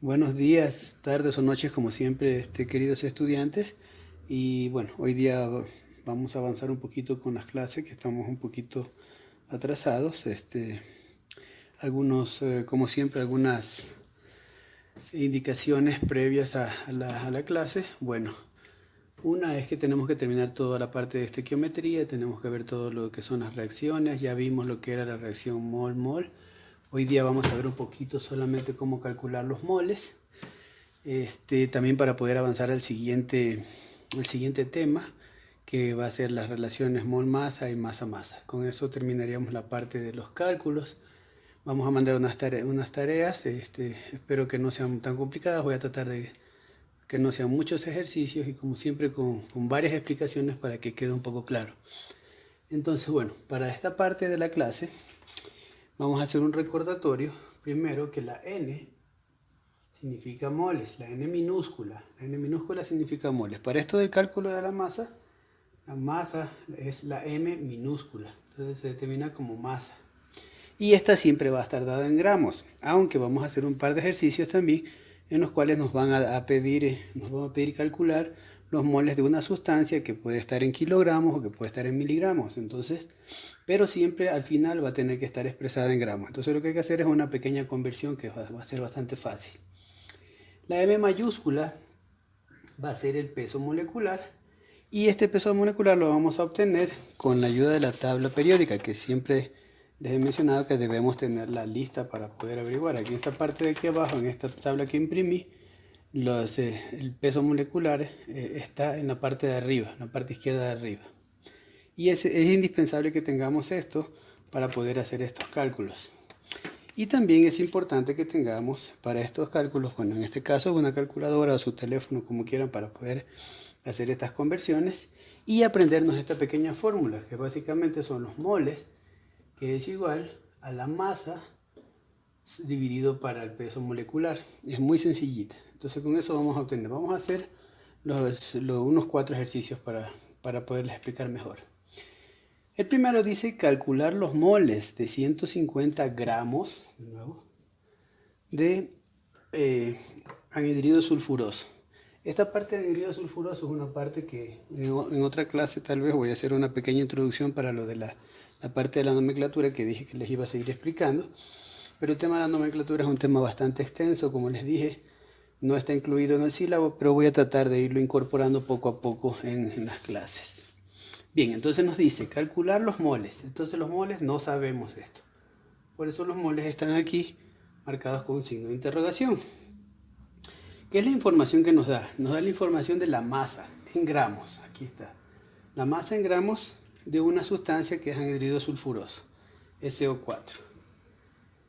Buenos días, tardes o noches, como siempre, queridos estudiantes. Y bueno, hoy día vamos a avanzar un poquito con las clases, que estamos un poquito atrasados. Como siempre, algunas indicaciones previas a la clase. Bueno, una es que tenemos que terminar toda la parte de estequiometría, tenemos que ver todo lo que son las reacciones. Ya vimos lo que era la reacción mol-mol. Hoy día vamos a ver un poquito solamente cómo calcular los moles. También para poder avanzar al el siguiente tema, que va a ser las relaciones mol-masa y masa-masa. Con eso terminaríamos la parte de los cálculos. Vamos a mandar unas tareas, espero que no sean tan complicadas. Voy a tratar de que no sean muchos ejercicios y como siempre con varias explicaciones para que quede un poco claro. Entonces, bueno, para esta parte de la clase vamos a hacer un recordatorio. Primero que la N significa moles, la N minúscula significa moles. Para esto del cálculo de la masa es la M minúscula, entonces se determina como masa. Y esta siempre va a estar dada en gramos, aunque vamos a hacer un par de ejercicios también en los cuales nos van a pedir calcular los moles de una sustancia que puede estar en kilogramos o que puede estar en miligramos. Entonces, pero siempre al final va a tener que estar expresada en gramos. Entonces lo que hay que hacer es una pequeña conversión que va a ser bastante fácil. La M mayúscula va a ser el peso molecular y este peso molecular lo vamos a obtener con la ayuda de la tabla periódica, que siempre les he mencionado que debemos tenerla lista para poder averiguar. Aquí en esta parte de aquí abajo, en esta tabla que imprimí, el peso molecular está en la parte de arriba, en la parte izquierda de arriba. Y es indispensable que tengamos esto para poder hacer estos cálculos. Y también es importante que tengamos para estos cálculos, bueno, en este caso una calculadora o su teléfono, como quieran, para poder hacer estas conversiones y aprendernos esta pequeña fórmula, que básicamente son los moles, que es igual a la masa dividido para el peso molecular. Es muy sencillita. Entonces con eso vamos a obtener. Vamos a hacer unos 4 ejercicios para poderles explicar mejor. El primero dice calcular los moles de 150 gramos de anhidrido sulfuroso. Esta parte de anhidrido sulfuroso es una parte que en otra clase tal vez voy a hacer una pequeña introducción para lo de la parte de la nomenclatura que dije que les iba a seguir explicando. Pero el tema de la nomenclatura es un tema bastante extenso, como les dije, no está incluido en el sílabo, pero voy a tratar de irlo incorporando poco a poco en las clases. Bien, entonces nos dice calcular los moles. Entonces los moles no sabemos esto. Por eso los moles están aquí marcados con un signo de interrogación. ¿Qué es la información que nos da? Nos da la información de la masa en gramos. Aquí está. La masa en gramos de una sustancia que es anhidrido sulfuroso, SO4.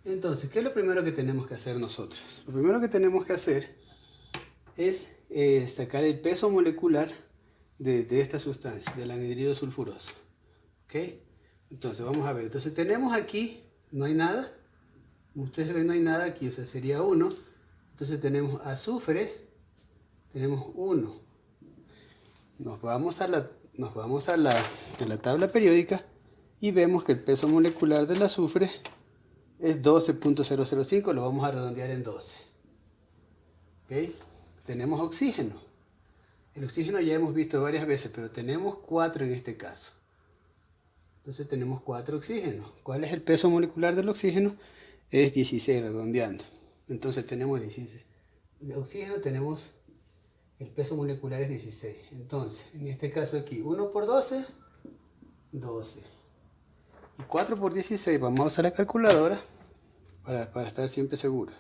Entonces, ¿qué es lo primero que tenemos que hacer nosotros? Lo primero que tenemos que hacer es sacar el peso molecular de esta sustancia, del anhidrido sulfuroso. ¿Ok? Entonces, vamos a ver. Entonces, tenemos aquí, no hay nada. Como ustedes ven, no hay nada aquí, o sea, sería 1. Entonces, tenemos azufre, tenemos 1. Nos vamos a la tabla periódica y vemos que el peso molecular del azufre es 12.005, lo vamos a redondear en 12. ¿Ok? Tenemos oxígeno. El oxígeno ya hemos visto varias veces, pero tenemos 4 en este caso. Entonces tenemos 4 oxígenos. ¿Cuál es el peso molecular del oxígeno? Es 16, redondeando. Entonces tenemos 16. De oxígeno tenemos, el peso molecular es 16. Entonces, en este caso aquí, 1 por 12, 12. Y 4 por 16, vamos a usar la calculadora para estar siempre seguros.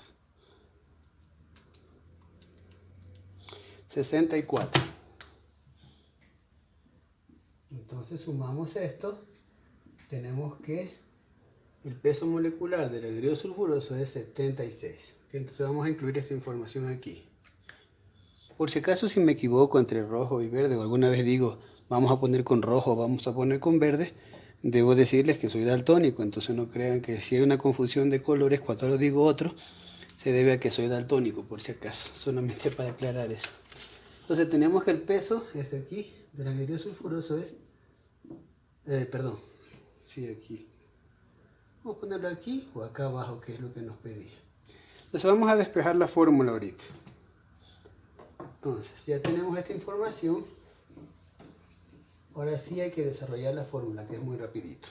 64. Entonces sumamos esto, tenemos que el peso molecular del anhidrido sulfuroso es 76. Entonces vamos a incluir esta información aquí. Por si acaso, si me equivoco entre rojo y verde, o alguna vez digo vamos a poner con rojo, vamos a poner con verde, debo decirles que soy daltónico, entonces no crean que si hay una confusión de colores cuando digo otro, se debe a que soy daltónico, por si acaso, solamente para aclarar eso. Entonces tenemos que el peso es aquí, del anhidrido sulfuroso es, aquí. Vamos a ponerlo aquí o acá abajo, que es lo que nos pedía. Entonces vamos a despejar la fórmula ahorita. Entonces ya tenemos esta información. Ahora sí hay que desarrollar la fórmula, que es muy rapidito.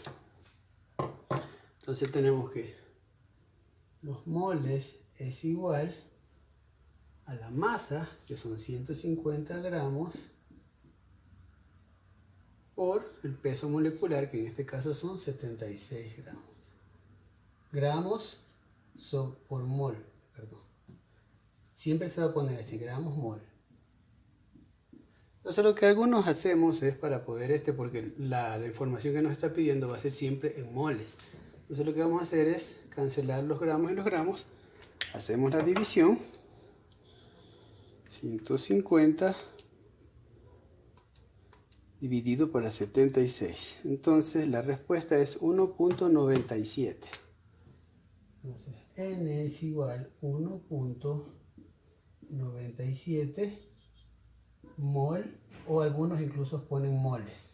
Entonces tenemos que los moles es igual a la masa, que son 150 gramos, por el peso molecular, que en este caso son 76 gramos. Gramos por mol, perdón. Siempre se va a poner así, gramos mol. Entonces lo que algunos hacemos es para poder porque la información que nos está pidiendo va a ser siempre en moles. Entonces lo que vamos a hacer es cancelar los gramos y los gramos. Hacemos la división. 150 dividido por la 76. Entonces la respuesta es 1.97. Entonces N es igual a 1.97 mol, o algunos incluso ponen moles.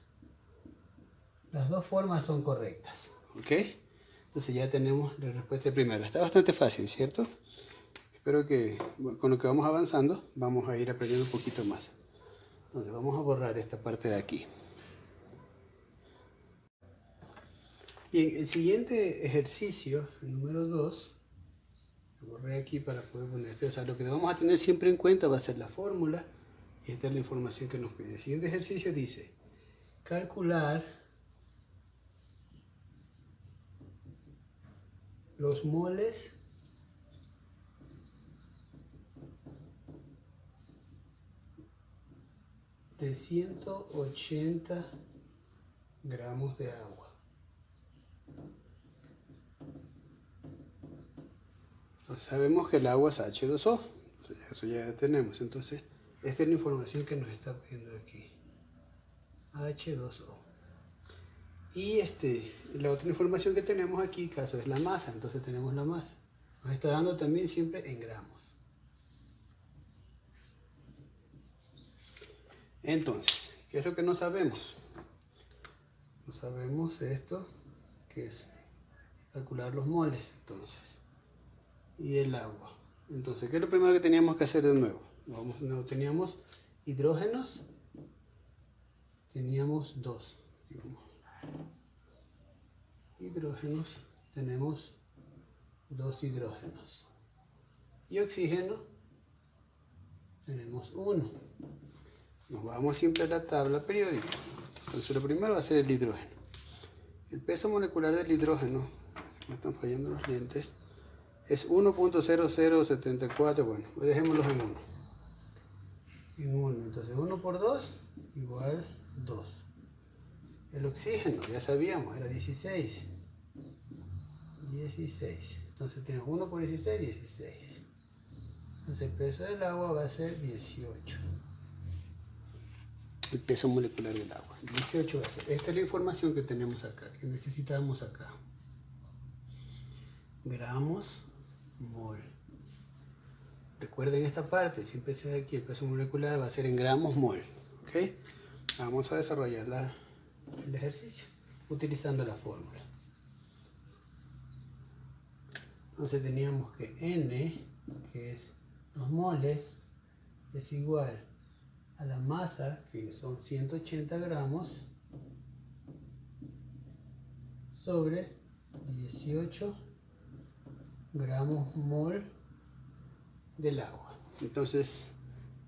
Las dos formas son correctas. ¿Ok? Entonces ya tenemos la respuesta primero. Está bastante fácil, ¿cierto? Espero que con lo que vamos avanzando vamos a ir aprendiendo un poquito más. Entonces vamos a borrar esta parte de aquí. Bien, el siguiente ejercicio, el número 2, lo borré aquí para poder poner esto. O sea, lo que vamos a tener siempre en cuenta va a ser la fórmula, y esta es la información que nos pide. El siguiente ejercicio dice, calcular los moles de 180 gramos de agua. Entonces sabemos que el agua es H2O, eso ya tenemos. Entonces esta es la información que nos está pidiendo aquí, H2O. Y la otra información que tenemos aquí, caso es la masa, entonces tenemos la masa. Nos está dando también siempre en gramos. Entonces, ¿qué es lo que no sabemos? No sabemos esto, que es calcular los moles, entonces, y el agua. Entonces, ¿qué es lo primero que teníamos que hacer de nuevo? Teníamos hidrógenos, teníamos 2. Hidrógenos, tenemos 2 hidrógenos. Y oxígeno, tenemos 1. Nos vamos siempre a la tabla periódica. Entonces lo primero va a ser el hidrógeno. El peso molecular del hidrógeno, se me están fallando los lentes, es 1.0074. Bueno, dejémoslos en 1. En 1. Entonces 1 por 2 igual 2. El oxígeno, ya sabíamos, era 16. 16. Entonces tenemos 1 por 16, 16. Entonces el peso del agua va a ser 18. El peso molecular del agua. 18 va a ser. Esta es la información que tenemos acá, que necesitamos acá. Gramos mol. Recuerden esta parte, siempre se da aquí, el peso molecular va a ser en gramos mol. ¿Ok? Vamos a desarrollar el ejercicio utilizando la fórmula. Entonces teníamos que N, que es los moles, es igual a la masa, que son 180 gramos, sobre 18 gramos mol del agua. Entonces,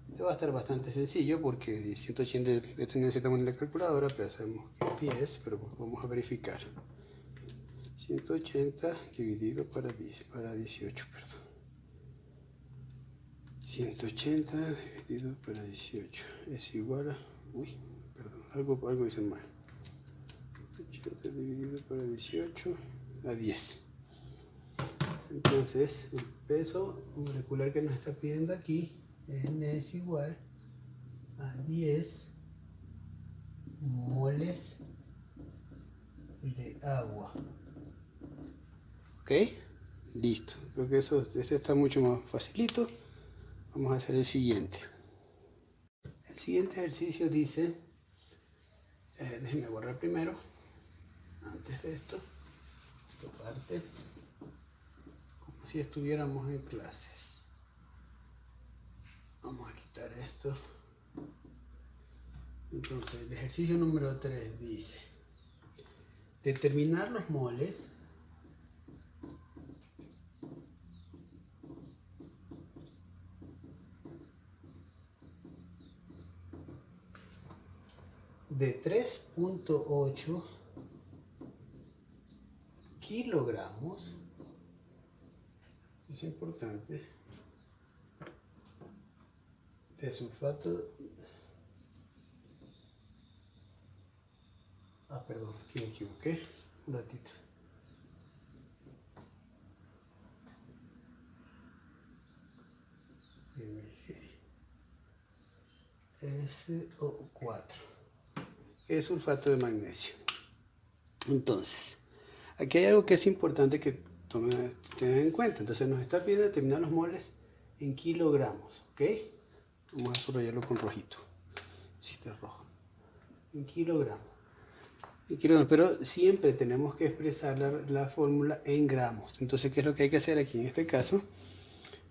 esto va a estar bastante sencillo porque 180 esto necesitamos en la calculadora, pero sabemos que es 10, pero vamos a verificar. 180 dividido para 18, perdón. 180 dividido para 18 es igual a... Uy, perdón, algo hice mal. 180 dividido para 18 a 10. Entonces, el peso molecular que nos está pidiendo aquí, N es igual a 10 moles de agua. ¿Ok? Listo. Creo que este está mucho más facilito. Vamos a hacer el siguiente. El siguiente ejercicio dice, déjenme borrar primero, antes de esto, esta parte, si estuviéramos en clases. Vamos a quitar esto. Entonces, el ejercicio número 3 dice: determinar los moles de 3.8 kilogramos, es importante, de sulfato. Perdón, aquí me equivoqué un ratito. MgSO4, que es sulfato de magnesio. Entonces, aquí hay algo que es importante que tengan en cuenta. Entonces nos está pidiendo determinar los moles en kilogramos, ¿ok? Vamos a subrayarlo con rojito, si está rojo, en kilogramos. Pero siempre tenemos que expresar la fórmula en gramos. Entonces, ¿qué es lo que hay que hacer aquí? En este caso,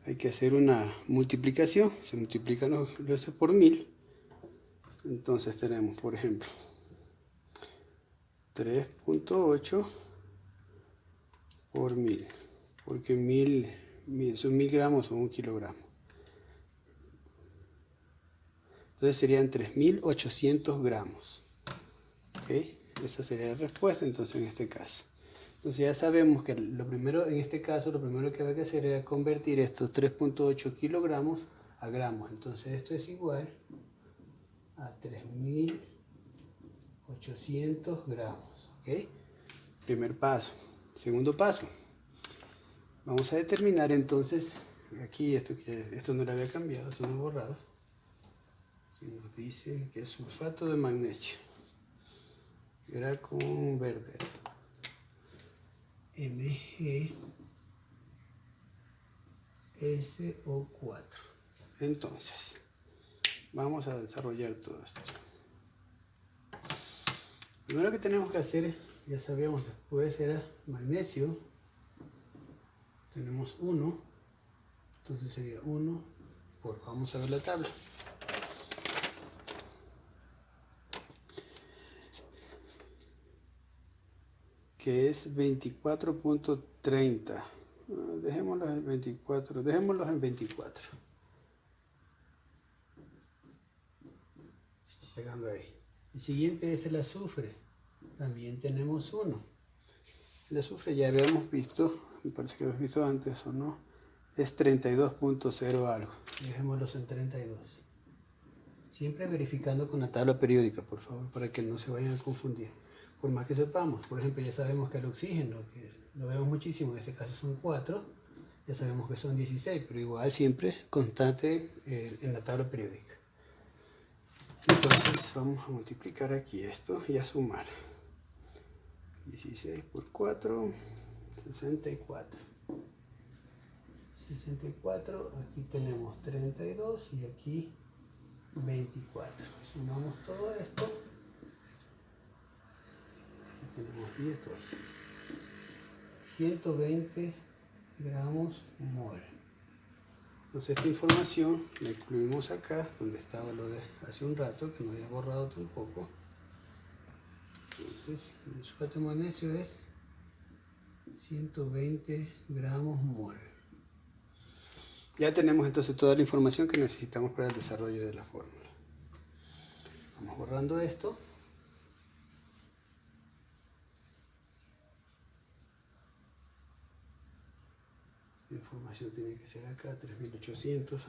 hay que hacer una multiplicación. Se multiplican los por 1000. Entonces tenemos, por ejemplo, 3.8 por 1000. Porque 1000 gramos son 1 kilogramo. Entonces serían 3800 gramos. ¿Ok? Esa sería la respuesta entonces en este caso. Entonces ya sabemos que lo primero, en este caso, lo primero que había que hacer era convertir estos 3.8 kilogramos a gramos. Entonces esto es igual a 3800 gramos. ¿Ok? Primer paso. Segundo paso. Vamos a determinar entonces, aquí esto no lo había cambiado, esto no lo he borrado. Aquí nos dice que es sulfato de magnesio. Era con verde. MgSO4. Entonces, vamos a desarrollar todo esto. Primero que tenemos que hacer, ya sabíamos después, era magnesio. Tenemos 1. Entonces sería 1 por, vamos a ver la tabla. Que es 24.30. Dejémoslos en 24. Dejémoslos en 24. Está pegando ahí. El siguiente es el azufre. También tenemos 1. El azufre ya habíamos visto, me parece que lo habíamos visto antes o no, es 32.0 algo. Dejémoslos en 32. Siempre verificando con la tabla periódica, por favor, para que no se vayan a confundir. Por más que sepamos, por ejemplo, ya sabemos que el oxígeno, que lo vemos muchísimo, en este caso son 4, ya sabemos que son 16, pero igual siempre constante en la tabla periódica. Entonces vamos a multiplicar aquí esto y a sumar. 16 por 4, 64. 64, aquí tenemos 32 y aquí 24. Sumamos todo esto. Tenemos 10, 12. 120 gramos mol. Entonces esta información la incluimos acá, donde estaba lo de hace un rato, que no había borrado tampoco. Entonces el sulfato de magnesio es 120 gramos mol. Ya tenemos entonces toda la información que necesitamos para el desarrollo de la fórmula. Vamos borrando esto. La información tiene que ser acá, 3800,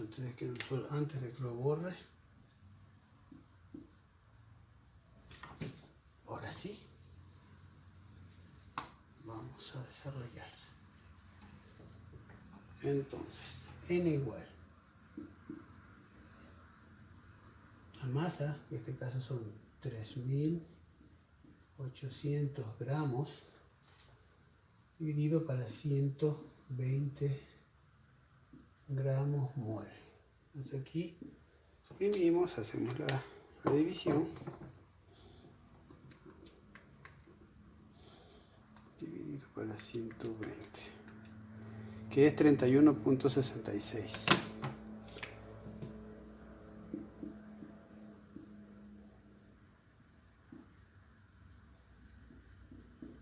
antes de que lo borre. Ahora sí, vamos a desarrollar. Entonces, N igual a masa, en este caso son 3800 gramos, dividido para 120 gramos mol. Entonces aquí suprimimos, hacemos la división. Dividido para 120. que es 31.66.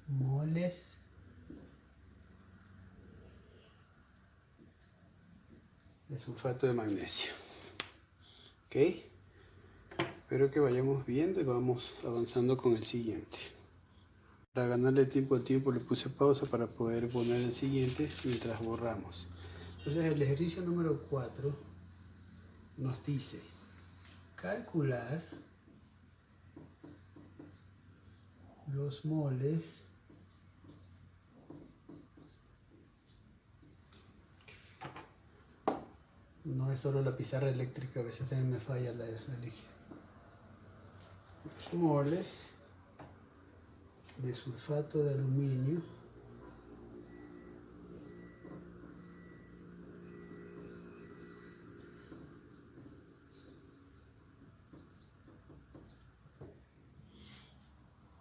Moles de sulfato de magnesio. Ok, espero que vayamos viendo y vamos avanzando con el siguiente. Para ganarle tiempo al tiempo le puse pausa para poder poner el siguiente mientras borramos. Entonces el ejercicio número 4 nos dice calcular los moles no es solo la pizarra eléctrica, a veces también me falla la línea. Los moles de sulfato de aluminio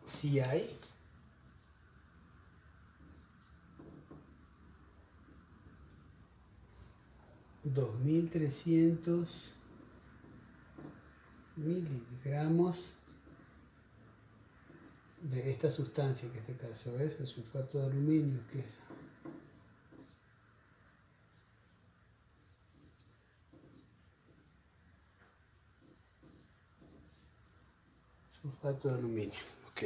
si hay 2300 miligramos de esta sustancia, que en este caso es el sulfato de aluminio, que es sulfato de aluminio. Ok,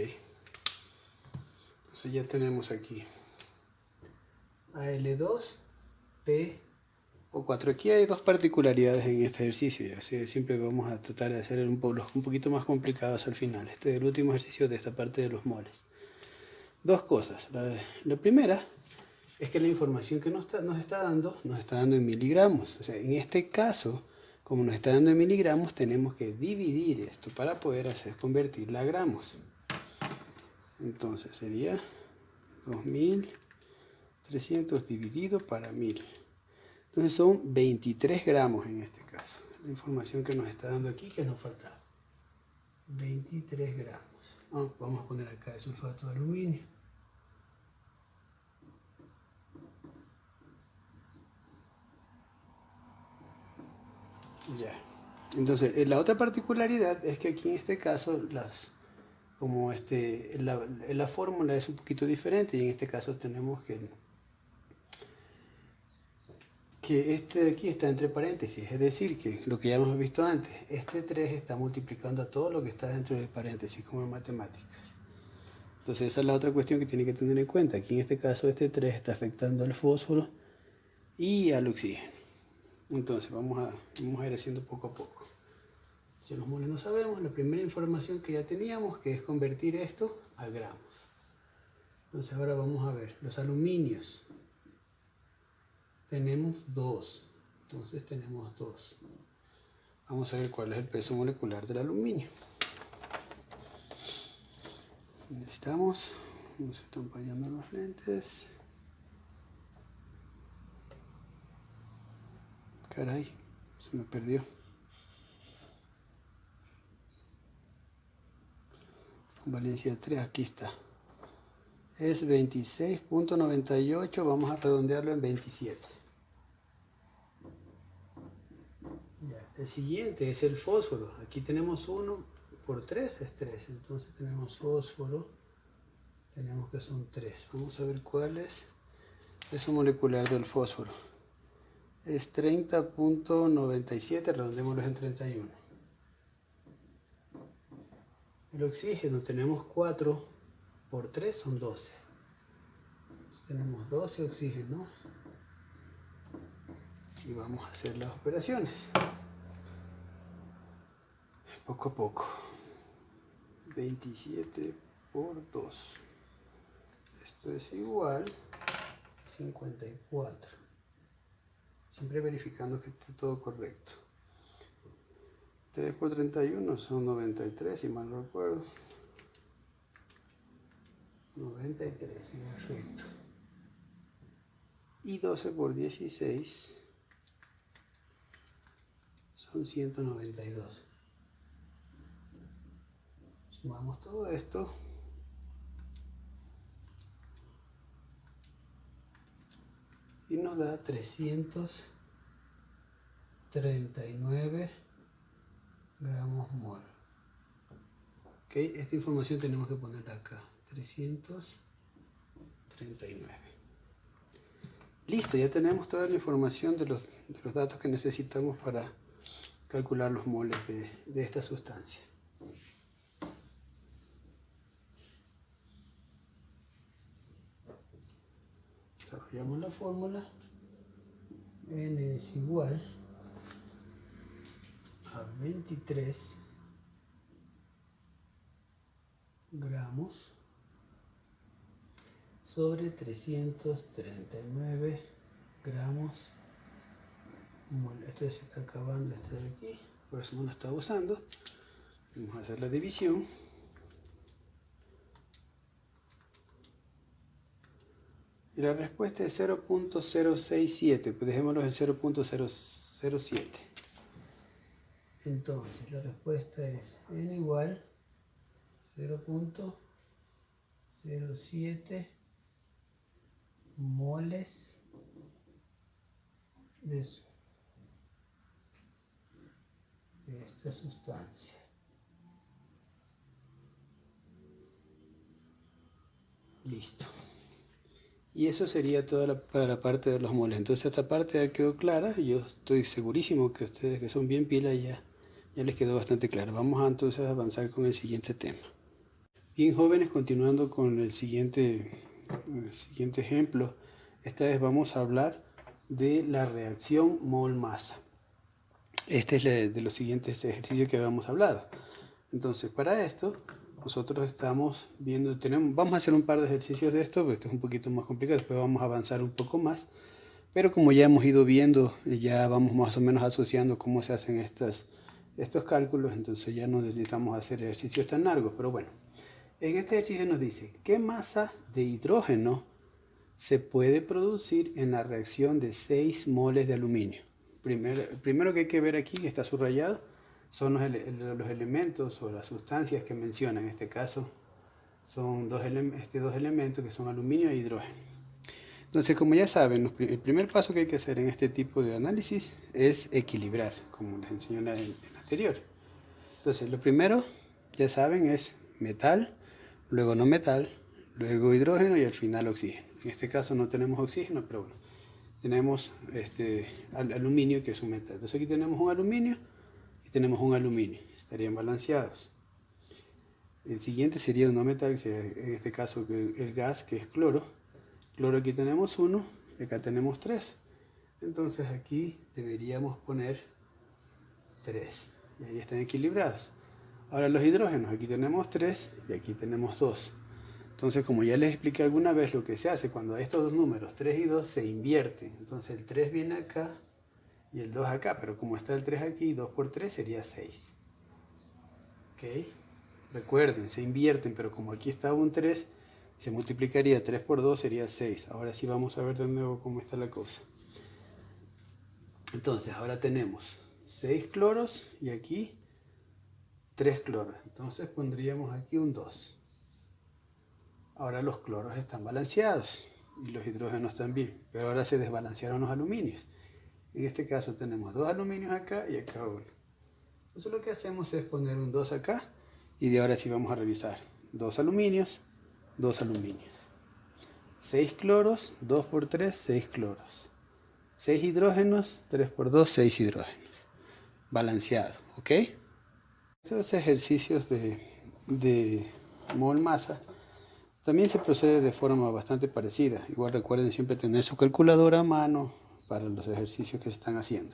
entonces ya tenemos aquí Al2P o 4. Aquí hay dos particularidades en este ejercicio, ya sea, siempre vamos a tratar de hacer un poquito más complicados al final. Este es el último ejercicio de esta parte de los moles. Dos cosas. La primera es que la información que nos está dando en miligramos. O sea, en este caso, como nos está dando en miligramos, tenemos que dividir esto para poder convertirla a gramos. Entonces sería 2300 dividido para 1000. Entonces son 23 gramos en este caso. La información que nos está dando aquí, que nos falta 23 gramos. Vamos a poner acá el sulfato de aluminio. Ya. Entonces, la otra particularidad es que aquí en este caso, la fórmula es un poquito diferente, y en este caso tenemos que este de aquí está entre paréntesis, es decir, que lo que ya hemos visto antes, este 3 está multiplicando a todo lo que está dentro del paréntesis, como en matemáticas. Entonces esa es la otra cuestión que tiene que tener en cuenta. Aquí en este caso este 3 está afectando al fósforo y al oxígeno. Entonces vamos a ir haciendo poco a poco. Si los moles no sabemos, la primera información que ya teníamos, que es convertir esto a gramos. Entonces ahora vamos a ver los aluminios. Tenemos 2. Entonces tenemos 2. Vamos a ver cuál es el peso molecular del aluminio. Necesitamos, nos están fallando los lentes. Caray, se me perdió. Con valencia 3, aquí está. Es 26.98, vamos a redondearlo en 27. El siguiente es el fósforo. Aquí tenemos 1 por 3, es 3. Entonces tenemos fósforo. Tenemos que son 3. Vamos a ver cuál es el peso molecular del fósforo. Es 30.97, redondémoslo en 31. El oxígeno tenemos 4 por 3, son 12. Entonces tenemos 12 oxígenos. Y vamos a hacer las operaciones. Poco a poco. 27 por 2. Esto es igual a 54. Siempre verificando que esté todo correcto. 3 por 31 son 93, si mal no recuerdo. 93, perfecto. Y 12 por 16 son 192. Sumamos todo esto. y nos da 339 gramos mol. Ok, esta información tenemos que ponerla acá, 339. Listo, ya tenemos toda la información de los datos que necesitamos para calcular los moles de esta sustancia. Desarrollamos la fórmula. N es igual a 23 gramos sobre 339 gramos mol. Esto ya se está acabando, esto de aquí, por eso no lo estaba usando. Vamos a hacer la división. Y la respuesta es 0.067, pues dejémoslo en 0.007. Entonces la respuesta es N igual 0.07 moles de esta sustancia. Listo. Y eso sería para la parte de los moles. Entonces esta parte ya quedó clara. Yo estoy segurísimo que ustedes que son bien pilas ya les quedó bastante claro. Vamos a entonces avanzar con el siguiente tema. Bien jóvenes, continuando con el siguiente ejemplo. Esta vez vamos a hablar de la reacción mol-masa. Este es de los siguientes ejercicios que habíamos hablado. Entonces para esto nosotros estamos viendo, vamos a hacer un par de ejercicios de esto, porque esto es un poquito más complicado, después vamos a avanzar un poco más, pero como ya hemos ido viendo, ya vamos más o menos asociando cómo se hacen estos cálculos, entonces ya no necesitamos hacer ejercicios tan largos, pero bueno, en este ejercicio nos dice, ¿qué masa de hidrógeno se puede producir en la reacción de 6 moles de aluminio? Primero que hay que ver aquí, que está subrayado, son los elementos o las sustancias que menciona. En este caso son dos elementos que son aluminio e hidrógeno. Entonces, como ya saben, el primer paso que hay que hacer en este tipo de análisis es equilibrar, como les enseñé en el anterior. Entonces, lo primero, ya saben, es metal, luego no metal, luego hidrógeno y al final oxígeno. En este caso no tenemos oxígeno, pero bueno, tenemos aluminio, que es un metal. Entonces aquí tenemos un aluminio y tenemos un aluminio, estarían balanceados. El siguiente sería un no metal, en este caso el gas, que es cloro. Cloro aquí tenemos 1 y acá tenemos 3. Entonces aquí deberíamos poner 3 y ahí están equilibrados. Ahora los hidrógenos, aquí tenemos 3 y aquí tenemos 2. Entonces, como ya les expliqué alguna vez, lo que se hace cuando hay estos dos números, 3 y 2, se invierten. Entonces el 3 viene acá y el 2 acá, pero como está el 3 aquí, 2 por 3 sería 6. ¿Ok? Recuerden, se invierten, pero como aquí estaba un 3, se multiplicaría 3 por 2 sería 6. Ahora sí vamos a ver de nuevo cómo está la cosa. Entonces, ahora tenemos 6 cloros y aquí 3 cloros. Entonces pondríamos aquí un 2. Ahora los cloros están balanceados y los hidrógenos también, pero ahora se desbalancearon los aluminios. En este caso tenemos 2 aluminios acá y acá 1. Entonces lo que hacemos es poner un 2 acá y de ahora sí vamos a revisar. 2 aluminios, 2 aluminios. 6 cloros, 2 por 3, 6 cloros. 6 hidrógenos, 3 por 2, 6 hidrógenos. Balanceado, ¿ok? Estos ejercicios de mol-masa también se procede de forma bastante parecida. Igual recuerden siempre tener su calculadora a mano para los ejercicios que se están haciendo.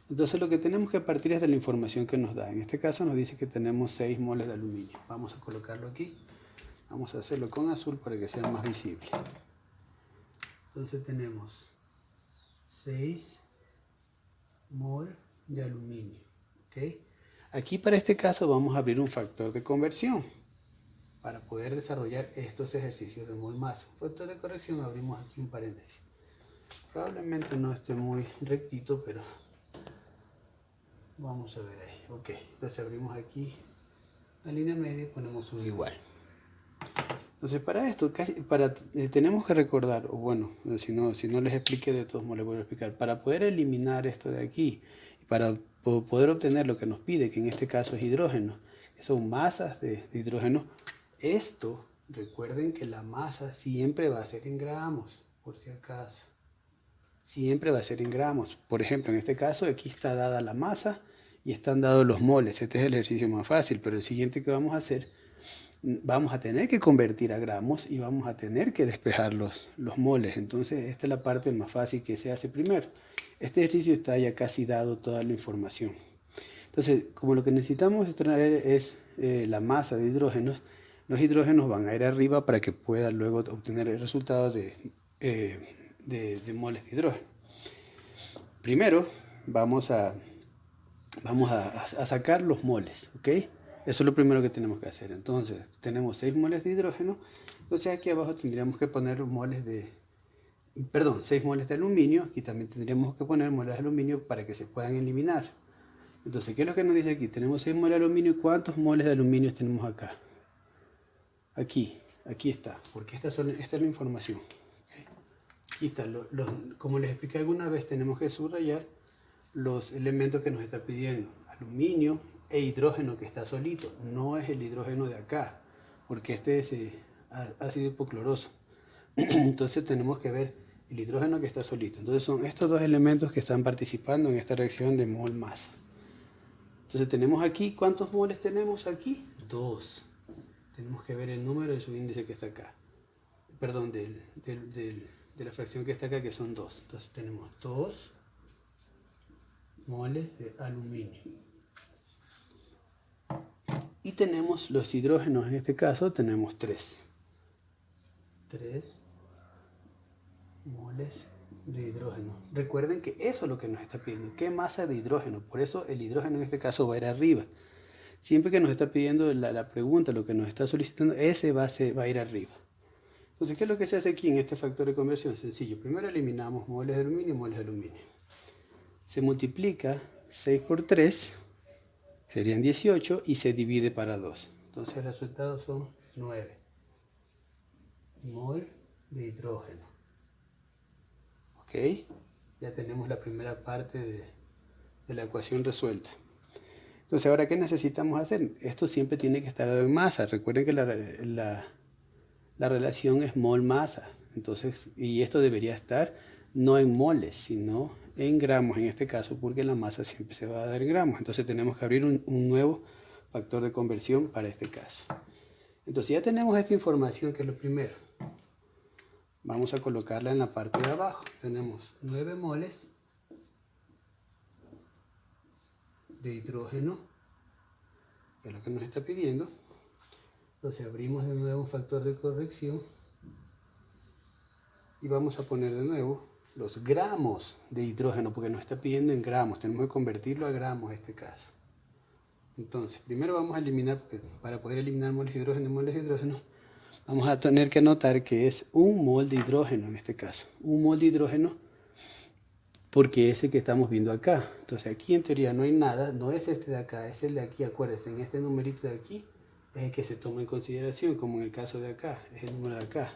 Entonces lo que tenemos que partir es de la información que nos da. En este caso nos dice que tenemos 6 moles de aluminio. Vamos a colocarlo aquí. Vamos a hacerlo con azul para que sea más visible. Entonces tenemos 6 mol de aluminio. ¿Okay? Aquí para este caso vamos a abrir un factor de conversión para poder desarrollar estos ejercicios de mol-masa. Factor de corrección, abrimos aquí un paréntesis. Probablemente no esté muy rectito, pero vamos a ver ahí. Ok, entonces abrimos aquí la línea media y ponemos un igual. Entonces para esto, tenemos que recordar, o bueno, si no les expliqué de todos modos les voy a explicar, para poder eliminar esto de aquí, para poder obtener lo que nos pide, que en este caso es hidrógeno, que son masas de hidrógeno, esto, recuerden que la masa siempre va a ser en gramos, por si acaso. Siempre va a ser en gramos. Por ejemplo, en este caso aquí está dada la masa y están dados los moles. Este es el ejercicio más fácil, pero el siguiente que vamos a hacer, vamos a tener que convertir a gramos y vamos a tener que despejar los moles. Entonces esta es la parte más fácil que se hace primero. Este ejercicio está ya casi dado toda la información. Entonces, como lo que necesitamos extraer es la masa de hidrógenos, los hidrógenos van a ir arriba para que pueda luego obtener el resultado de moles de hidrógeno. Primero vamos a sacar los moles, ¿ok? Eso es lo primero que tenemos que hacer. Entonces, tenemos 6 moles de hidrógeno. Entonces, aquí abajo tendríamos que poner 6 moles de aluminio. Aquí también tendríamos que poner moles de aluminio para que se puedan eliminar. Entonces, ¿qué es lo que nos dice aquí? Tenemos 6 moles de aluminio. ¿Cuántos moles de aluminio tenemos acá? Aquí está, porque esta es la información. Aquí está, como les expliqué alguna vez, tenemos que subrayar los elementos que nos está pidiendo. Aluminio e hidrógeno que está solito, no es el hidrógeno de acá, porque este es ácido hipocloroso. Entonces tenemos que ver el hidrógeno que está solito. Entonces son estos dos elementos que están participando en esta reacción de mol-masa. Entonces tenemos aquí, ¿cuántos moles tenemos aquí? 2. Tenemos que ver el número de su índice que está acá. Perdón, de la fracción que está acá, que son 2. Entonces tenemos 2 moles de aluminio. Y tenemos los hidrógenos, en este caso tenemos 3. 3 moles de hidrógeno. Recuerden que eso es lo que nos está pidiendo. ¿Qué masa de hidrógeno? Por eso el hidrógeno en este caso va a ir arriba. Siempre que nos está pidiendo la pregunta, lo que nos está solicitando, ese va a ir arriba. Entonces, ¿qué es lo que se hace aquí en este factor de conversión? Sencillo. Primero eliminamos moles de aluminio y moles de aluminio. Se multiplica 6 por 3, serían 18, y se divide para 2. Entonces, el resultado son 9 mol de hidrógeno. ¿Ok? Ya tenemos la primera parte de la ecuación resuelta. Entonces, ahora, ¿qué necesitamos hacer? Esto siempre tiene que estar dado en masa. Recuerden que la relación es mol-masa. Entonces, y esto debería estar no en moles, sino en gramos en este caso, porque la masa siempre se va a dar en gramos. Entonces, tenemos que abrir un nuevo factor de conversión para este caso. Entonces, ya tenemos esta información, que es lo primero. Vamos a colocarla en la parte de abajo. Tenemos 9 moles de hidrógeno, que es lo que nos está pidiendo. Entonces abrimos de nuevo un factor de corrección y vamos a poner de nuevo los gramos de hidrógeno, porque nos está pidiendo en gramos. Tenemos que convertirlo a gramos en este caso. Entonces, primero vamos a eliminar, porque para poder eliminar moles de hidrógeno, vamos a tener que anotar que es 1 mol de hidrógeno en este caso. 1 mol de hidrógeno, porque es el que estamos viendo acá. Entonces aquí en teoría no hay nada, no es este de acá, es el de aquí. Acuérdense, en este numerito de aquí es el que se toma en consideración, como en el caso de acá, es el número de acá.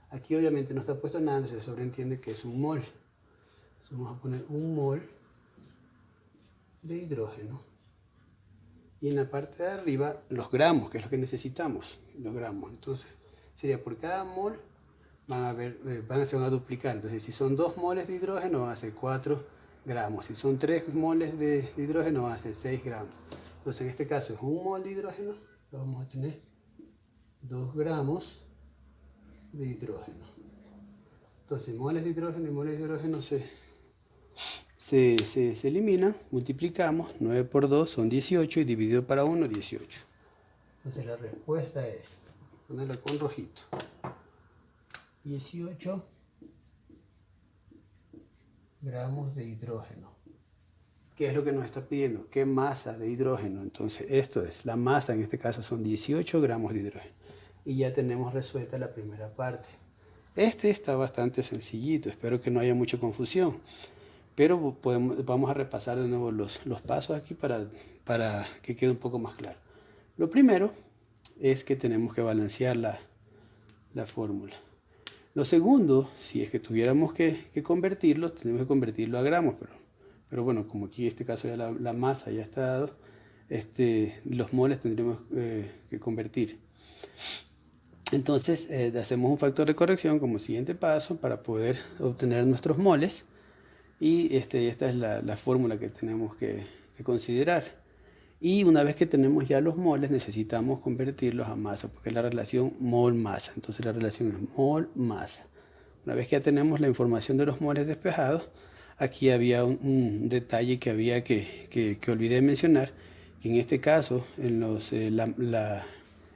Aquí obviamente no está puesto nada, se sobreentiende que es 1 mol. Entonces vamos a poner 1 mol de hidrógeno. Y en la parte de arriba los gramos, que es lo que necesitamos, los gramos. Entonces sería por cada mol van a ser una duplicar. Entonces si son 2 moles de hidrógeno van a ser 4 gramos. Si son 3 moles de hidrógeno van a ser 6 gramos. Entonces en este caso es 1 mol de hidrógeno, vamos a tener 2 gramos de hidrógeno. Entonces moles de hidrógeno y moles de hidrógeno se eliminan, multiplicamos, 9 por 2 son 18 y dividido para 1, 18. Entonces la respuesta es, ponerlo con rojito, 18 gramos de hidrógeno. ¿Qué es lo que nos está pidiendo? ¿Qué masa de hidrógeno? Entonces esto es, la masa en este caso son 18 gramos de hidrógeno. Y ya tenemos resuelta la primera parte. Este está bastante sencillito, espero que no haya mucha confusión. Pero vamos a repasar de nuevo los pasos aquí para que quede un poco más claro. Lo primero es que tenemos que balancear la fórmula. Lo segundo, si es que tuviéramos que convertirlo, tenemos que convertirlo a gramos, pero bueno, como aquí en este caso ya la masa ya está dado, los moles tendremos que convertir. Entonces hacemos un factor de corrección como siguiente paso para poder obtener nuestros moles, y esta es la fórmula que tenemos que considerar. Y una vez que tenemos ya los moles, necesitamos convertirlos a masa, porque es la relación mol-masa. Entonces la relación es mol-masa. Una vez que ya tenemos la información de los moles despejados, aquí había un detalle que había que olvidé mencionar, que en este caso, en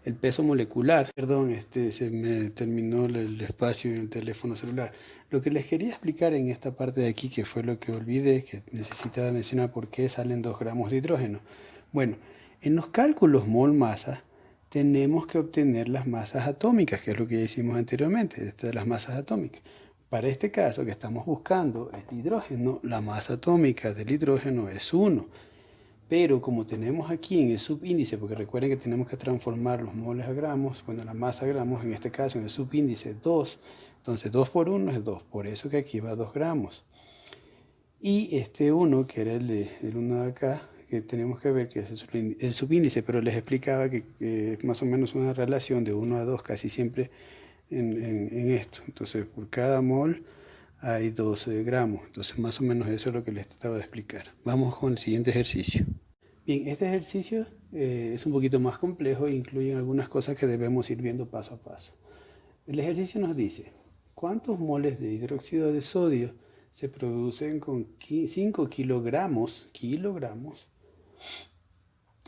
el peso molecular, perdón, se me terminó el espacio en el teléfono celular. Lo que les quería explicar en esta parte de aquí, que fue lo que olvidé, que necesitaba mencionar por qué salen 2 gramos de hidrógeno. Bueno, en los cálculos mol-masa tenemos que obtener las masas atómicas, que es lo que ya hicimos anteriormente, de las masas atómicas. Para este caso que estamos buscando el hidrógeno, la masa atómica del hidrógeno es 1. Pero como tenemos aquí en el subíndice, porque recuerden que tenemos que transformar los moles a gramos, bueno, la masa a gramos, en este caso en el subíndice 2, entonces 2 por 1 es 2, por eso que aquí va 2 gramos. Y este 1, que era el 1 de acá, que tenemos que ver que es el subíndice, pero les explicaba que es más o menos una relación de 1 a 2 casi siempre en esto. Entonces por cada mol hay 12 gramos. Entonces más o menos eso es lo que les trataba de explicar. Vamos con el siguiente ejercicio. Bien, este ejercicio es un poquito más complejo e incluye algunas cosas que debemos ir viendo paso a paso. El ejercicio nos dice, ¿cuántos moles de hidróxido de sodio se producen con 5 kilogramos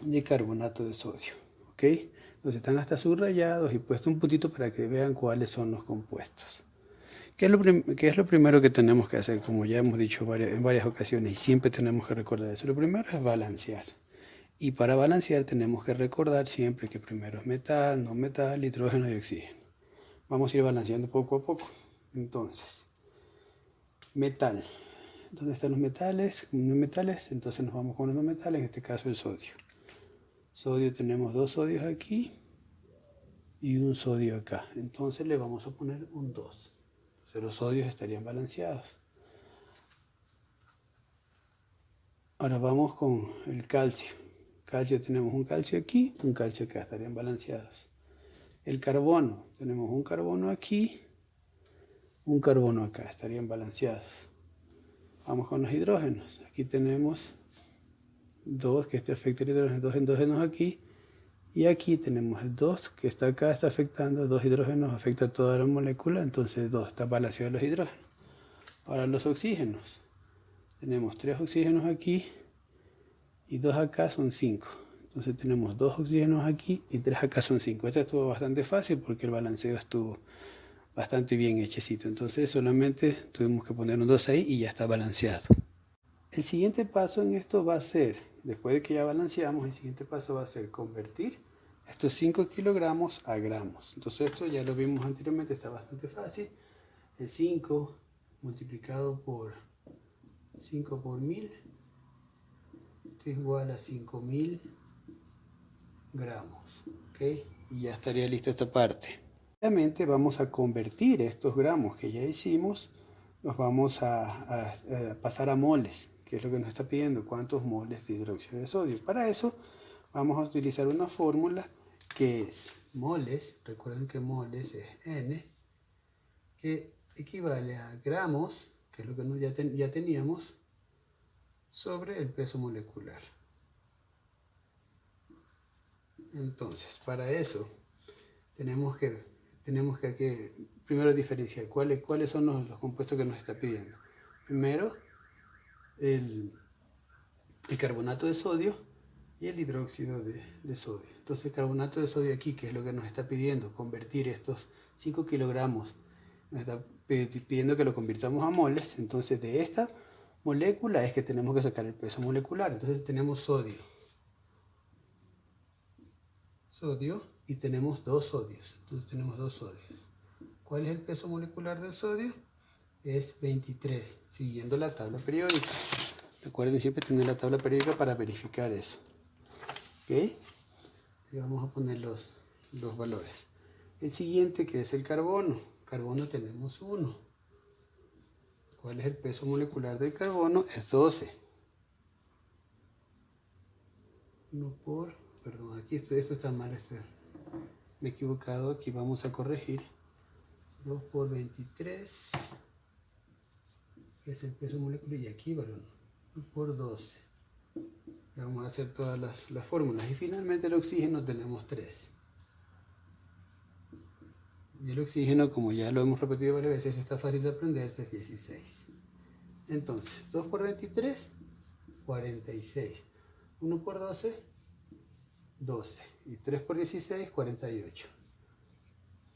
de carbonato de sodio? ¿Ok? Entonces están hasta subrayados y puesto un puntito para que vean cuáles son los compuestos. ¿Qué es lo primero que tenemos que hacer? Como ya hemos dicho en varias ocasiones y siempre tenemos que recordar eso. Lo primero es balancear. Y para balancear tenemos que recordar siempre que primero es metal, no metal, hidrógeno y oxígeno. Vamos a ir balanceando poco a poco. Entonces, metal. ¿Dónde están los metales? No metales, entonces nos vamos con los no metales, en este caso el sodio. Sodio, tenemos 2 sodios aquí y un sodio acá. Entonces le vamos a poner un 2. Entonces los sodios estarían balanceados. Ahora vamos con el calcio. Calcio, tenemos un calcio aquí, un calcio acá, estarían balanceados. El carbono, tenemos un carbono aquí, un carbono acá, estarían balanceados. Vamos con los hidrógenos. Aquí tenemos 2, que afecta el hidrógeno, 2 hidrógenos aquí. Y aquí tenemos el 2, que está acá, está afectando, 2 hidrógenos, afecta toda la molécula, entonces 2, está balanceado los hidrógenos. Ahora los oxígenos. Tenemos 3 oxígenos aquí y 2 acá, son 5. Entonces tenemos 2 oxígenos aquí y 3 acá, son 5. Este estuvo bastante fácil porque el balanceo estuvo bastante bien hechecito. Entonces solamente tuvimos que poner un 2 ahí y ya está balanceado. El siguiente paso en esto va a ser, después de que ya balanceamos, el siguiente paso va a ser convertir estos 5 kilogramos a gramos. Entonces esto ya lo vimos anteriormente, está bastante fácil. El 5 multiplicado por 5 por 1000, esto es igual a 5000 gramos. ¿Okay? Y ya estaría lista esta parte. Obviamente vamos a convertir estos gramos que ya hicimos, los vamos a pasar a moles, que es lo que nos está pidiendo, cuántos moles de hidróxido de sodio. Para eso vamos a utilizar una fórmula que es moles, recuerden que moles es N, que equivale a gramos, que es lo que ya teníamos, sobre el peso molecular. Entonces, para eso tenemos que primero diferenciar cuáles son los compuestos que nos está pidiendo. Primero, el carbonato de sodio y el hidróxido de sodio. Entonces el carbonato de sodio aquí, que es lo que nos está pidiendo, convertir estos 5 kilogramos, nos está pidiendo que lo convirtamos a moles. Entonces de esta molécula es que tenemos que sacar el peso molecular. Entonces tenemos sodio y tenemos 2 sodios. Entonces tenemos 2 sodios. ¿Cuál es el peso molecular del sodio? Es 23, siguiendo la tabla periódica. Recuerden siempre tener la tabla periódica para verificar eso. ¿Ok? Y vamos a poner los valores. El siguiente, que es el carbono. Carbono tenemos 1. ¿Cuál es el peso molecular del carbono? Es 12. 1 por... Perdón, aquí esto está mal. Me he equivocado. Aquí vamos a corregir. 2 por 23. Que es el peso molecular. Y aquí, ¿verdad? 1 por 12. Vamos a hacer todas las fórmulas. Y finalmente el oxígeno tenemos 3. Y el oxígeno, como ya lo hemos repetido varias veces, está fácil de aprenderse, es 16. Entonces, 2 por 23, 46. 1 por 12, 12. Y 3 por 16, 48.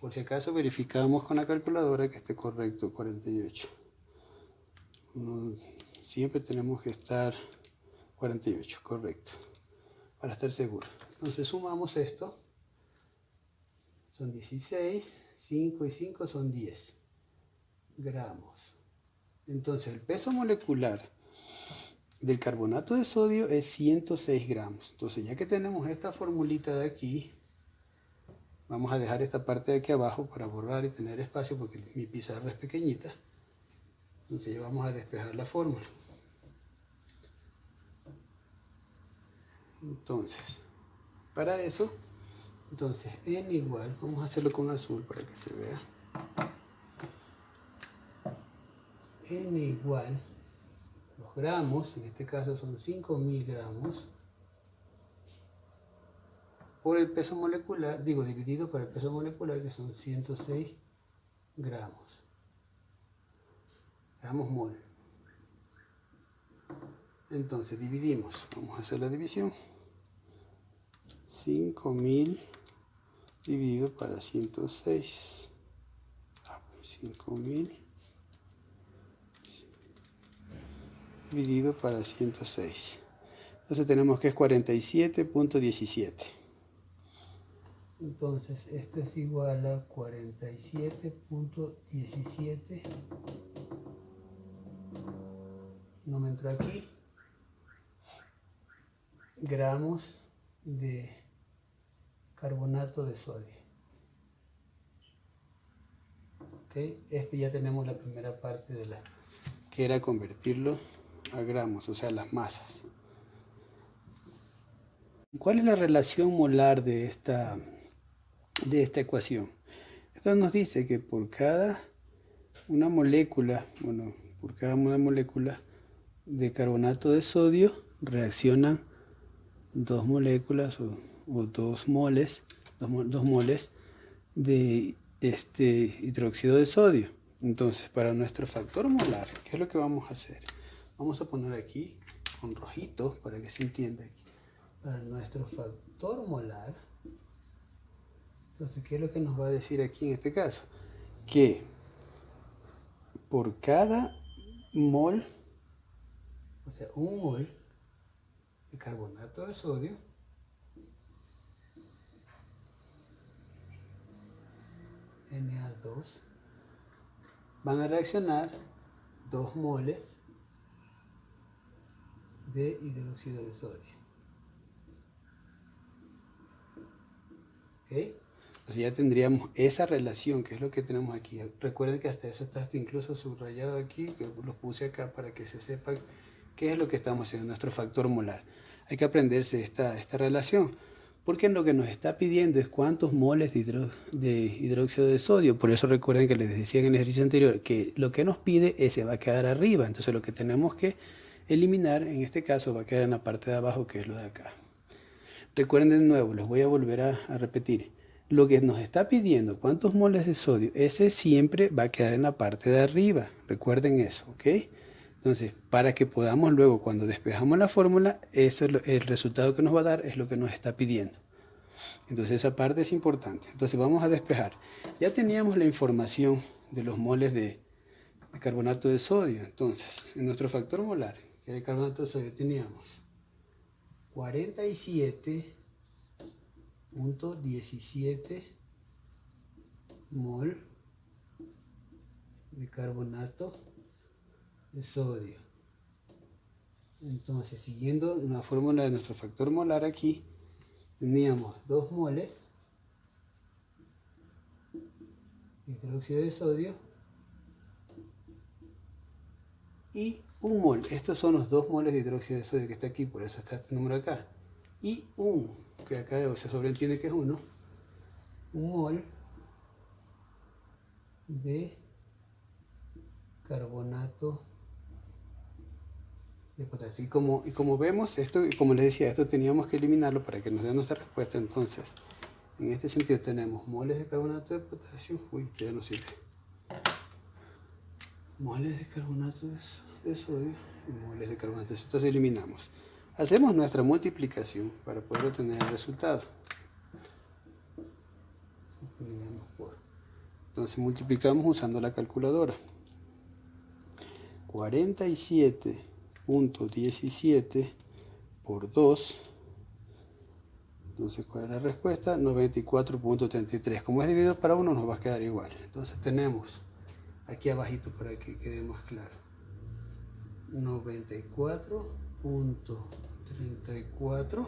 Por si acaso verificamos con la calculadora que esté correcto, 48. Siempre tenemos que estar 48, correcto, para estar seguro. Entonces sumamos esto. Son 16, 5 y 5 son 10 gramos. Entonces el peso molecular del carbonato de sodio es 106 gramos. Entonces ya que tenemos esta formulita de aquí, vamos a dejar esta parte de aquí abajo para borrar y tener espacio porque mi pizarra es pequeñita. Entonces ya vamos a despejar la fórmula. Entonces, para eso... Entonces, N igual, vamos a hacerlo con azul para que se vea. N igual, los gramos, en este caso son 5000 gramos, por el peso molecular, dividido por el peso molecular, que son 106 gramos. Gramos mol. Entonces, dividimos. Vamos a hacer la división. 5000 dividido para 106. 5000 dividido para 106. Entonces tenemos que es 47.17. Entonces esto es igual a 47.17. No me entró aquí. Gramos de carbonato de sodio. Ya tenemos la primera parte de que era convertirlo a gramos, o sea, las masas. ¿Cuál es la relación molar de esta ecuación? Esto nos dice que por cada una molécula de carbonato de sodio reaccionan 2 moléculas o 2 moles de hidróxido de sodio. Entonces, para nuestro factor molar, ¿qué es lo que vamos a hacer? Vamos a poner aquí con rojito para que se entienda aquí. Para nuestro factor molar, entonces, ¿qué es lo que nos va a decir aquí en este caso? Que por cada mol, o sea, un mol de carbonato de sodio, Na2, van a reaccionar 2 moles de hidróxido de sodio. ¿Ok? Entonces ya tendríamos esa relación, que es lo que tenemos aquí. Recuerden que hasta eso está incluso subrayado aquí, que los puse acá para que se sepa qué es lo que estamos haciendo, nuestro factor molar. Hay que aprenderse esta relación, porque lo que nos está pidiendo es cuántos moles de hidróxido de sodio. Por eso recuerden que les decía en el ejercicio anterior que lo que nos pide ese va a quedar arriba. Entonces lo que tenemos que eliminar en este caso va a quedar en la parte de abajo, que es lo de acá. Recuerden de nuevo, les voy a volver a repetir. Lo que nos está pidiendo, cuántos moles de sodio, ese siempre va a quedar en la parte de arriba. Recuerden eso, ¿ok? Entonces, para que podamos luego, cuando despejamos la fórmula, el resultado que nos va a dar es lo que nos está pidiendo. Entonces, esa parte es importante. Entonces, vamos a despejar. Ya teníamos la información de los moles de carbonato de sodio. Entonces, en nuestro factor molar, que era el carbonato de sodio, teníamos 47.17 mol de carbonato de sodio. Entonces, siguiendo la fórmula de nuestro factor molar aquí, teníamos 2 moles hidróxido de sodio y 1 mol. Estos son los 2 moles de hidróxido de sodio que está aquí, por eso está este número acá. Y 1, que acá se sobreentiende que es 1 mol de carbonato de potasio. Y como vemos, esto, como les decía, esto teníamos que eliminarlo para que nos dé nuestra respuesta. Entonces, en este sentido tenemos moles de carbonato de potasio. Uy, ya no sirve. Moles de carbonato de sodio y moles de carbonato de sodio. Entonces eliminamos. Hacemos nuestra multiplicación para poder obtener el resultado. Entonces multiplicamos usando la calculadora. 47.17 por 2. Entonces, ¿cuál es la respuesta? 94.33. Como es dividido para 1, nos va a quedar igual. Entonces tenemos aquí abajito para que quede más claro. 94.34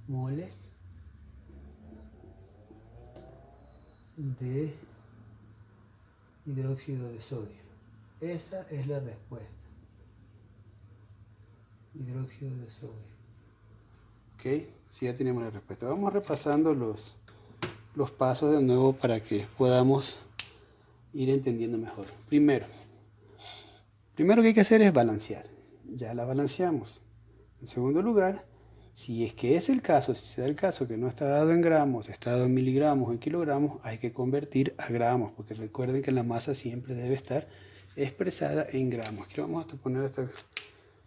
moles de hidróxido de sodio. Esa es la respuesta. Hidróxido de sodio. Ok, sí, ya tenemos la respuesta. Vamos repasando los pasos de nuevo para que podamos ir entendiendo mejor. Primero que hay que hacer es balancear. Ya la balanceamos. En segundo lugar, si es que es el caso, si se da el caso que no está dado en gramos, está dado en miligramos o en kilogramos, hay que convertir a gramos, porque recuerden que la masa siempre debe estar expresada en gramos. Aquí lo vamos a poner hasta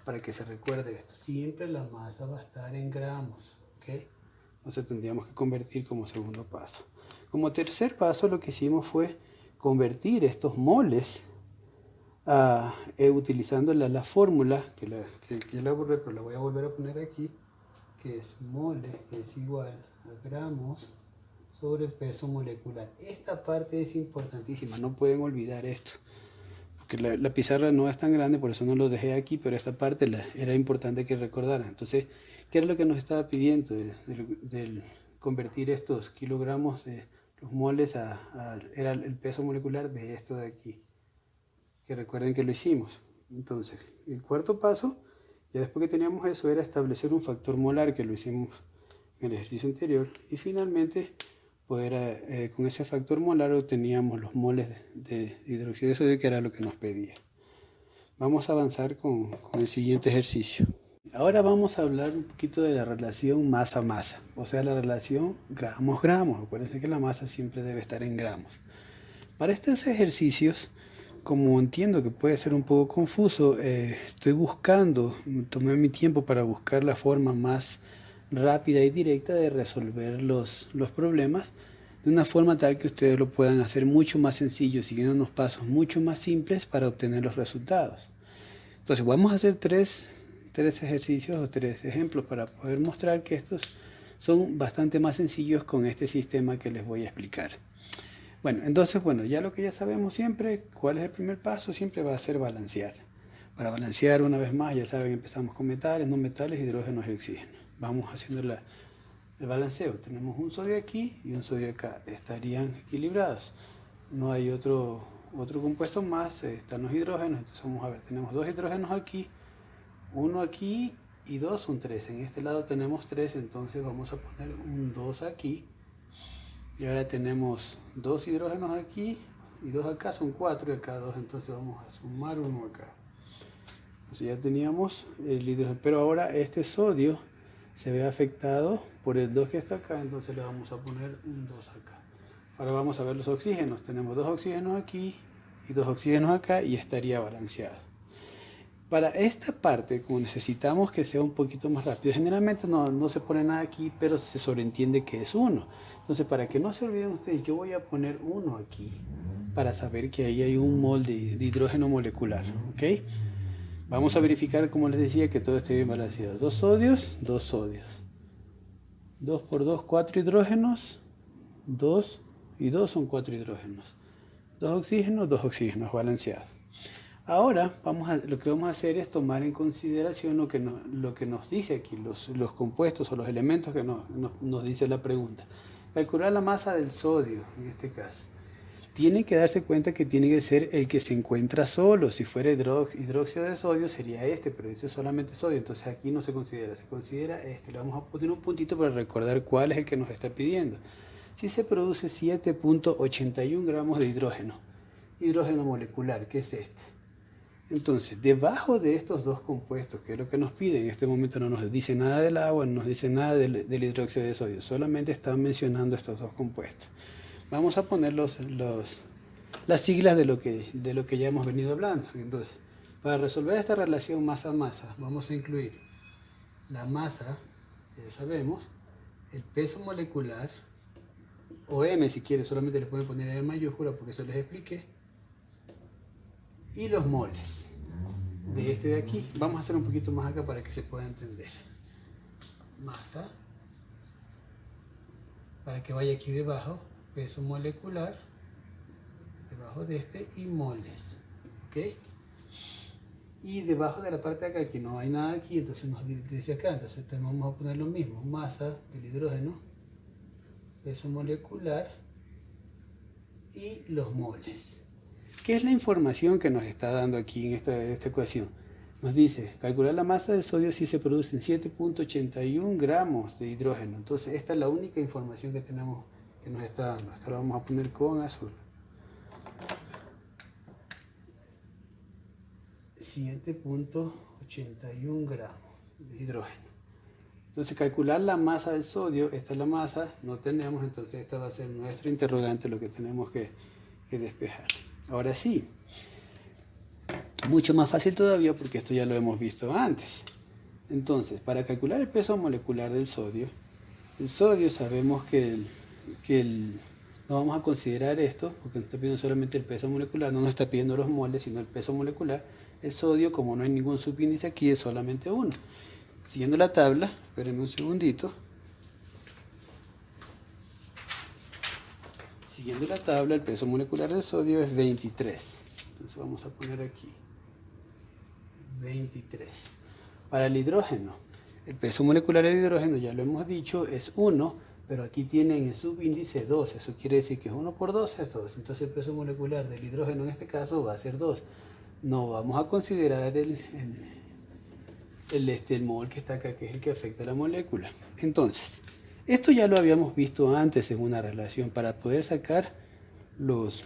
para que se recuerde esto. Siempre la masa va a estar en gramos, ¿ok? Entonces tendríamos que convertir como segundo paso. Como tercer paso, lo que hicimos fue convertir estos moles utilizando la fórmula que ya la borré, pero la voy a volver a poner aquí, que es moles, que es igual a gramos sobre peso molecular. Esta parte es importantísima, no pueden olvidar esto, porque la pizarra no es tan grande, por eso no lo dejé aquí, pero esta parte era importante que recordaran. Entonces, ¿qué es lo que nos estaba pidiendo del convertir estos kilogramos de los moles era el peso molecular de esto de aquí? Que recuerden que lo hicimos. Entonces, el cuarto paso, ya después que teníamos eso, era establecer un factor molar, que lo hicimos en el ejercicio anterior, y finalmente poder, con ese factor molar obteníamos los moles de hidróxido de sodio, que era lo que nos pedía. Vamos a avanzar con el siguiente ejercicio. Ahora vamos a hablar un poquito de la relación masa-masa, o sea, la relación gramos-gramos. Acuérdense que la masa siempre debe estar en gramos. Para estos ejercicios, como entiendo que puede ser un poco confuso, tomé mi tiempo para buscar la forma más rápida y directa de resolver los problemas, de una forma tal que ustedes lo puedan hacer mucho más sencillo, siguiendo unos pasos mucho más simples para obtener los resultados. Entonces vamos a hacer tres ejercicios o 3 ejemplos para poder mostrar que estos son bastante más sencillos con este sistema que les voy a explicar. Bueno, entonces, ya lo que ya sabemos siempre, ¿cuál es el primer paso? Siempre va a ser balancear. Para balancear, una vez más, ya saben, empezamos con metales, no metales, hidrógenos y oxígenos. Vamos haciendo el balanceo. Tenemos un sodio aquí y un sodio acá. Estarían equilibrados. No hay otro compuesto más, están los hidrógenos. Entonces vamos a ver, tenemos 2 hidrógenos aquí, 1 aquí y 2 son 3. En este lado tenemos 3, entonces vamos a poner un 2 aquí. Y ahora tenemos 2 hidrógenos aquí y 2 acá, son 4 y acá 2, entonces vamos a sumar 1 acá. Entonces ya teníamos el hidrógeno, pero ahora este sodio se ve afectado por el 2 que está acá, entonces le vamos a poner un 2 acá. Ahora vamos a ver los oxígenos, tenemos 2 oxígenos aquí y 2 oxígenos acá y estaría balanceado. Para esta parte, como necesitamos que sea un poquito más rápido, generalmente no se pone nada aquí, pero se sobreentiende que es 1. Entonces, para que no se olviden ustedes, yo voy a poner 1 aquí, para saber que ahí hay un mol de hidrógeno molecular, ¿ok? Vamos a verificar, como les decía, que todo esté bien balanceado. 2 sodios, 2 sodios. 2 por 2, 4 hidrógenos. 2 y 2 son 4 hidrógenos. 2 oxígenos balanceados. Ahora lo que vamos a hacer es tomar en consideración lo que nos dice aquí, los compuestos o los elementos que nos dice la pregunta. Calcular la masa del sodio, en este caso. tienen que darse cuenta que tiene que ser el que se encuentra solo. Si fuera hidróxido de sodio sería este, pero dice solamente sodio, entonces aquí no se considera este. Le vamos a poner un puntito para recordar cuál es el que nos está pidiendo. Si se produce 7.81 gramos de hidrógeno molecular, que es este. Entonces, debajo de estos dos compuestos, que es lo que nos piden, en este momento no nos dice nada del agua, no nos dice nada del hidróxido de sodio, solamente están mencionando estos dos compuestos. Vamos a poner las siglas de lo que ya hemos venido hablando. Entonces, para resolver esta relación masa-masa, vamos a incluir la masa, ya sabemos, el peso molecular, o M si quiere, solamente le pueden poner M mayúscula porque eso les expliqué, y los moles de este de aquí. Vamos a hacer un poquito más acá para que se pueda entender. Masa, para que vaya aquí debajo, peso molecular, debajo de este, y moles, ¿ok? Y debajo de la parte de acá, que no hay nada aquí, entonces nos dice acá, entonces vamos a poner lo mismo, masa del hidrógeno, peso molecular y los moles. ¿Qué es la información que nos está dando aquí en esta ecuación? Nos dice, calcular la masa del sodio si se producen 7.81 gramos de hidrógeno. Entonces esta es la única información que tenemos, que nos está dando. Esta la vamos a poner con azul. 7.81 gramos de hidrógeno. Entonces calcular la masa del sodio, esta es la masa, no tenemos, entonces esta va a ser nuestra interrogante, lo que tenemos que despejar. Ahora sí, mucho más fácil todavía porque esto ya lo hemos visto antes. Entonces, para calcular el peso molecular del sodio, el sodio sabemos que no vamos a considerar esto porque nos está pidiendo solamente el peso molecular, no nos está pidiendo los moles, sino el peso molecular. El sodio, como no hay ningún subíndice aquí, es solamente 1. Siguiendo la tabla, espérenme un segundito. Siguiendo la tabla, el peso molecular del sodio es 23. Entonces vamos a poner aquí 23. Para el hidrógeno, el peso molecular del hidrógeno, ya lo hemos dicho, es 1, pero aquí tienen el subíndice 2. Eso quiere decir que 1 por 2 es 2. Entonces el peso molecular del hidrógeno en este caso va a ser 2. No vamos a considerar el mol que está acá, que es el que afecta a la molécula. Entonces, esto ya lo habíamos visto antes en una relación. Para poder sacar los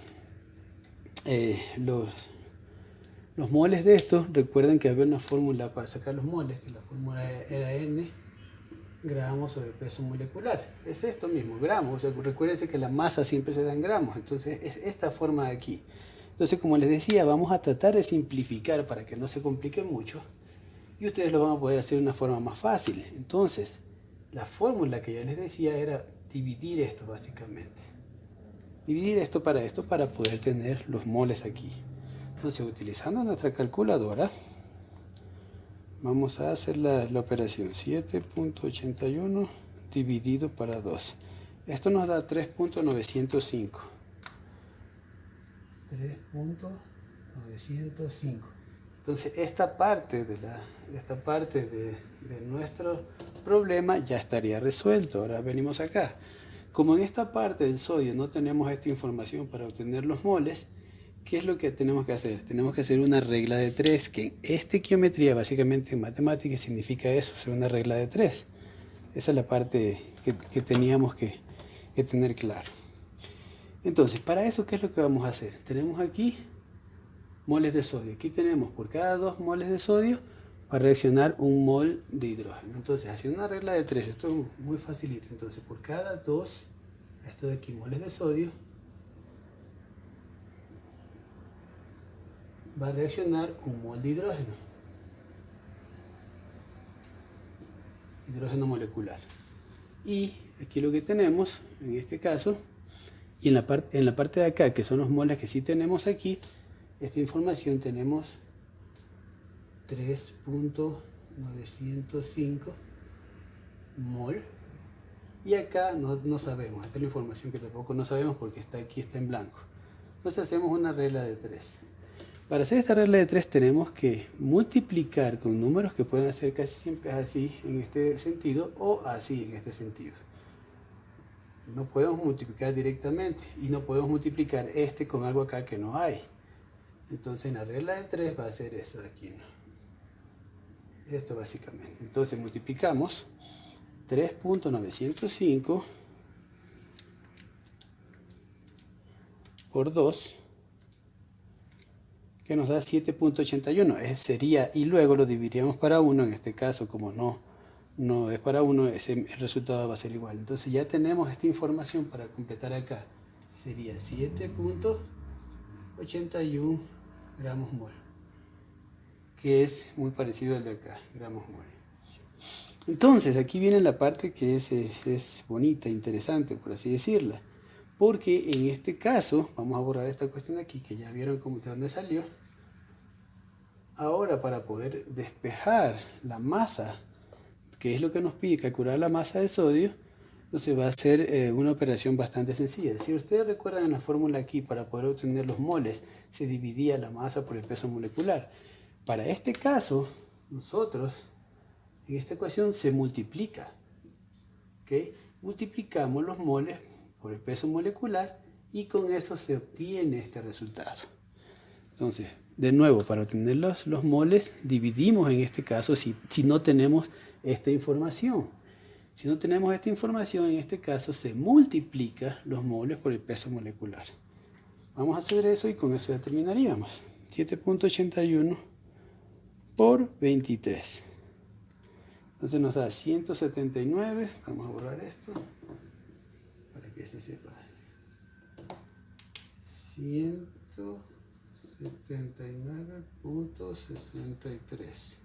moles de estos, recuerden que había una fórmula para sacar los moles, que la fórmula era N gramos sobre el peso molecular. Es esto mismo, gramos. O sea, recuérdense que la masa siempre se da en gramos. Entonces, es esta forma de aquí. Entonces, como les decía, vamos a tratar de simplificar para que no se complique mucho. Y ustedes lo van a poder hacer de una forma más fácil. Entonces, la fórmula que ya les decía era dividir esto básicamente. Dividir esto para poder tener los moles aquí. Entonces, utilizando nuestra calculadora, vamos a hacer la operación 7.81 dividido para 2. Esto nos da 3.905. 3.905. Entonces, esta parte de nuestro problema ya estaría resuelto. Ahora venimos acá. Como en esta parte del sodio no tenemos esta información para obtener los moles, ¿qué es lo que tenemos que hacer? Tenemos que hacer una regla de 3, que en estequiometría, básicamente en matemáticas, significa eso, hacer una regla de 3. Esa es la parte que teníamos que tener claro. Entonces, para eso, ¿qué es lo que vamos a hacer? Tenemos aquí moles de sodio. Aquí tenemos, por cada 2 moles de sodio, va a reaccionar 1 mol de hidrógeno. Entonces, haciendo una regla de 3, esto es muy facilito. Entonces, por cada 2, esto de aquí, moles de sodio, va a reaccionar 1 mol de hidrógeno. Hidrógeno molecular. Y aquí lo que tenemos, en este caso, y en la parte de acá, que son los moles que sí tenemos aquí, esta información tenemos 3.905 mol. Y acá no sabemos, esta es la información que tampoco no sabemos porque aquí está en blanco. Entonces hacemos una regla de 3. Para hacer esta regla de 3 tenemos que multiplicar con números que pueden ser casi siempre así en este sentido o así en este sentido. no podemos multiplicar directamente y no podemos multiplicar este con algo acá que no hay. Entonces en la regla de 3 va a ser esto de aquí, ¿no? Esto básicamente. Entonces multiplicamos 3.905 por 2, que nos da 7.81. Sería, y luego lo dividiríamos para 1, en este caso como no es para 1, el resultado va a ser igual. Entonces ya tenemos esta información para completar acá. Sería 7.81 gramos mol, que es muy parecido al de acá, gramos mol. Entonces aquí viene la parte que es bonita, interesante, por así decirla. Porque en este caso, vamos a borrar esta cuestión de aquí, que ya vieron de dónde salió. Ahora, para poder despejar la masa, que es lo que nos pide calcular la masa de sodio, entonces va a ser una operación bastante sencilla. Si ustedes recuerdan en la fórmula aquí, para poder obtener los moles, se dividía la masa por el peso molecular. Para este caso, nosotros, en esta ecuación se multiplica. ¿Okay? Multiplicamos los moles por el peso molecular y con eso se obtiene este resultado. Entonces, de nuevo, para obtener los moles, dividimos en este caso si no tenemos esta información. Si no tenemos esta información, en este caso se multiplica los moles por el peso molecular. Vamos a hacer eso y con eso ya terminaríamos. 7.81 por 23. Entonces nos da 179. Vamos a borrar esto para que se sepa. 179.63.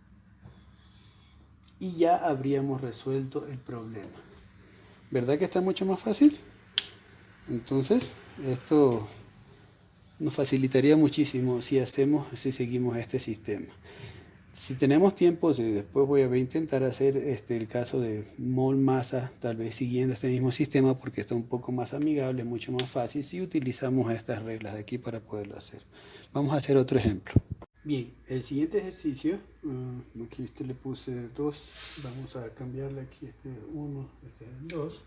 Y ya habríamos resuelto el problema. ¿Verdad que está mucho más fácil? Entonces, esto nos facilitaría muchísimo si seguimos este sistema. Si tenemos tiempo, después voy a intentar hacer el caso de mol masa, tal vez siguiendo este mismo sistema, porque está un poco más amigable, mucho más fácil si utilizamos estas reglas de aquí para poderlo hacer. Vamos a hacer otro ejemplo. Bien, el siguiente ejercicio, aquí le puse 2, vamos a cambiarle aquí 1, este es el 2.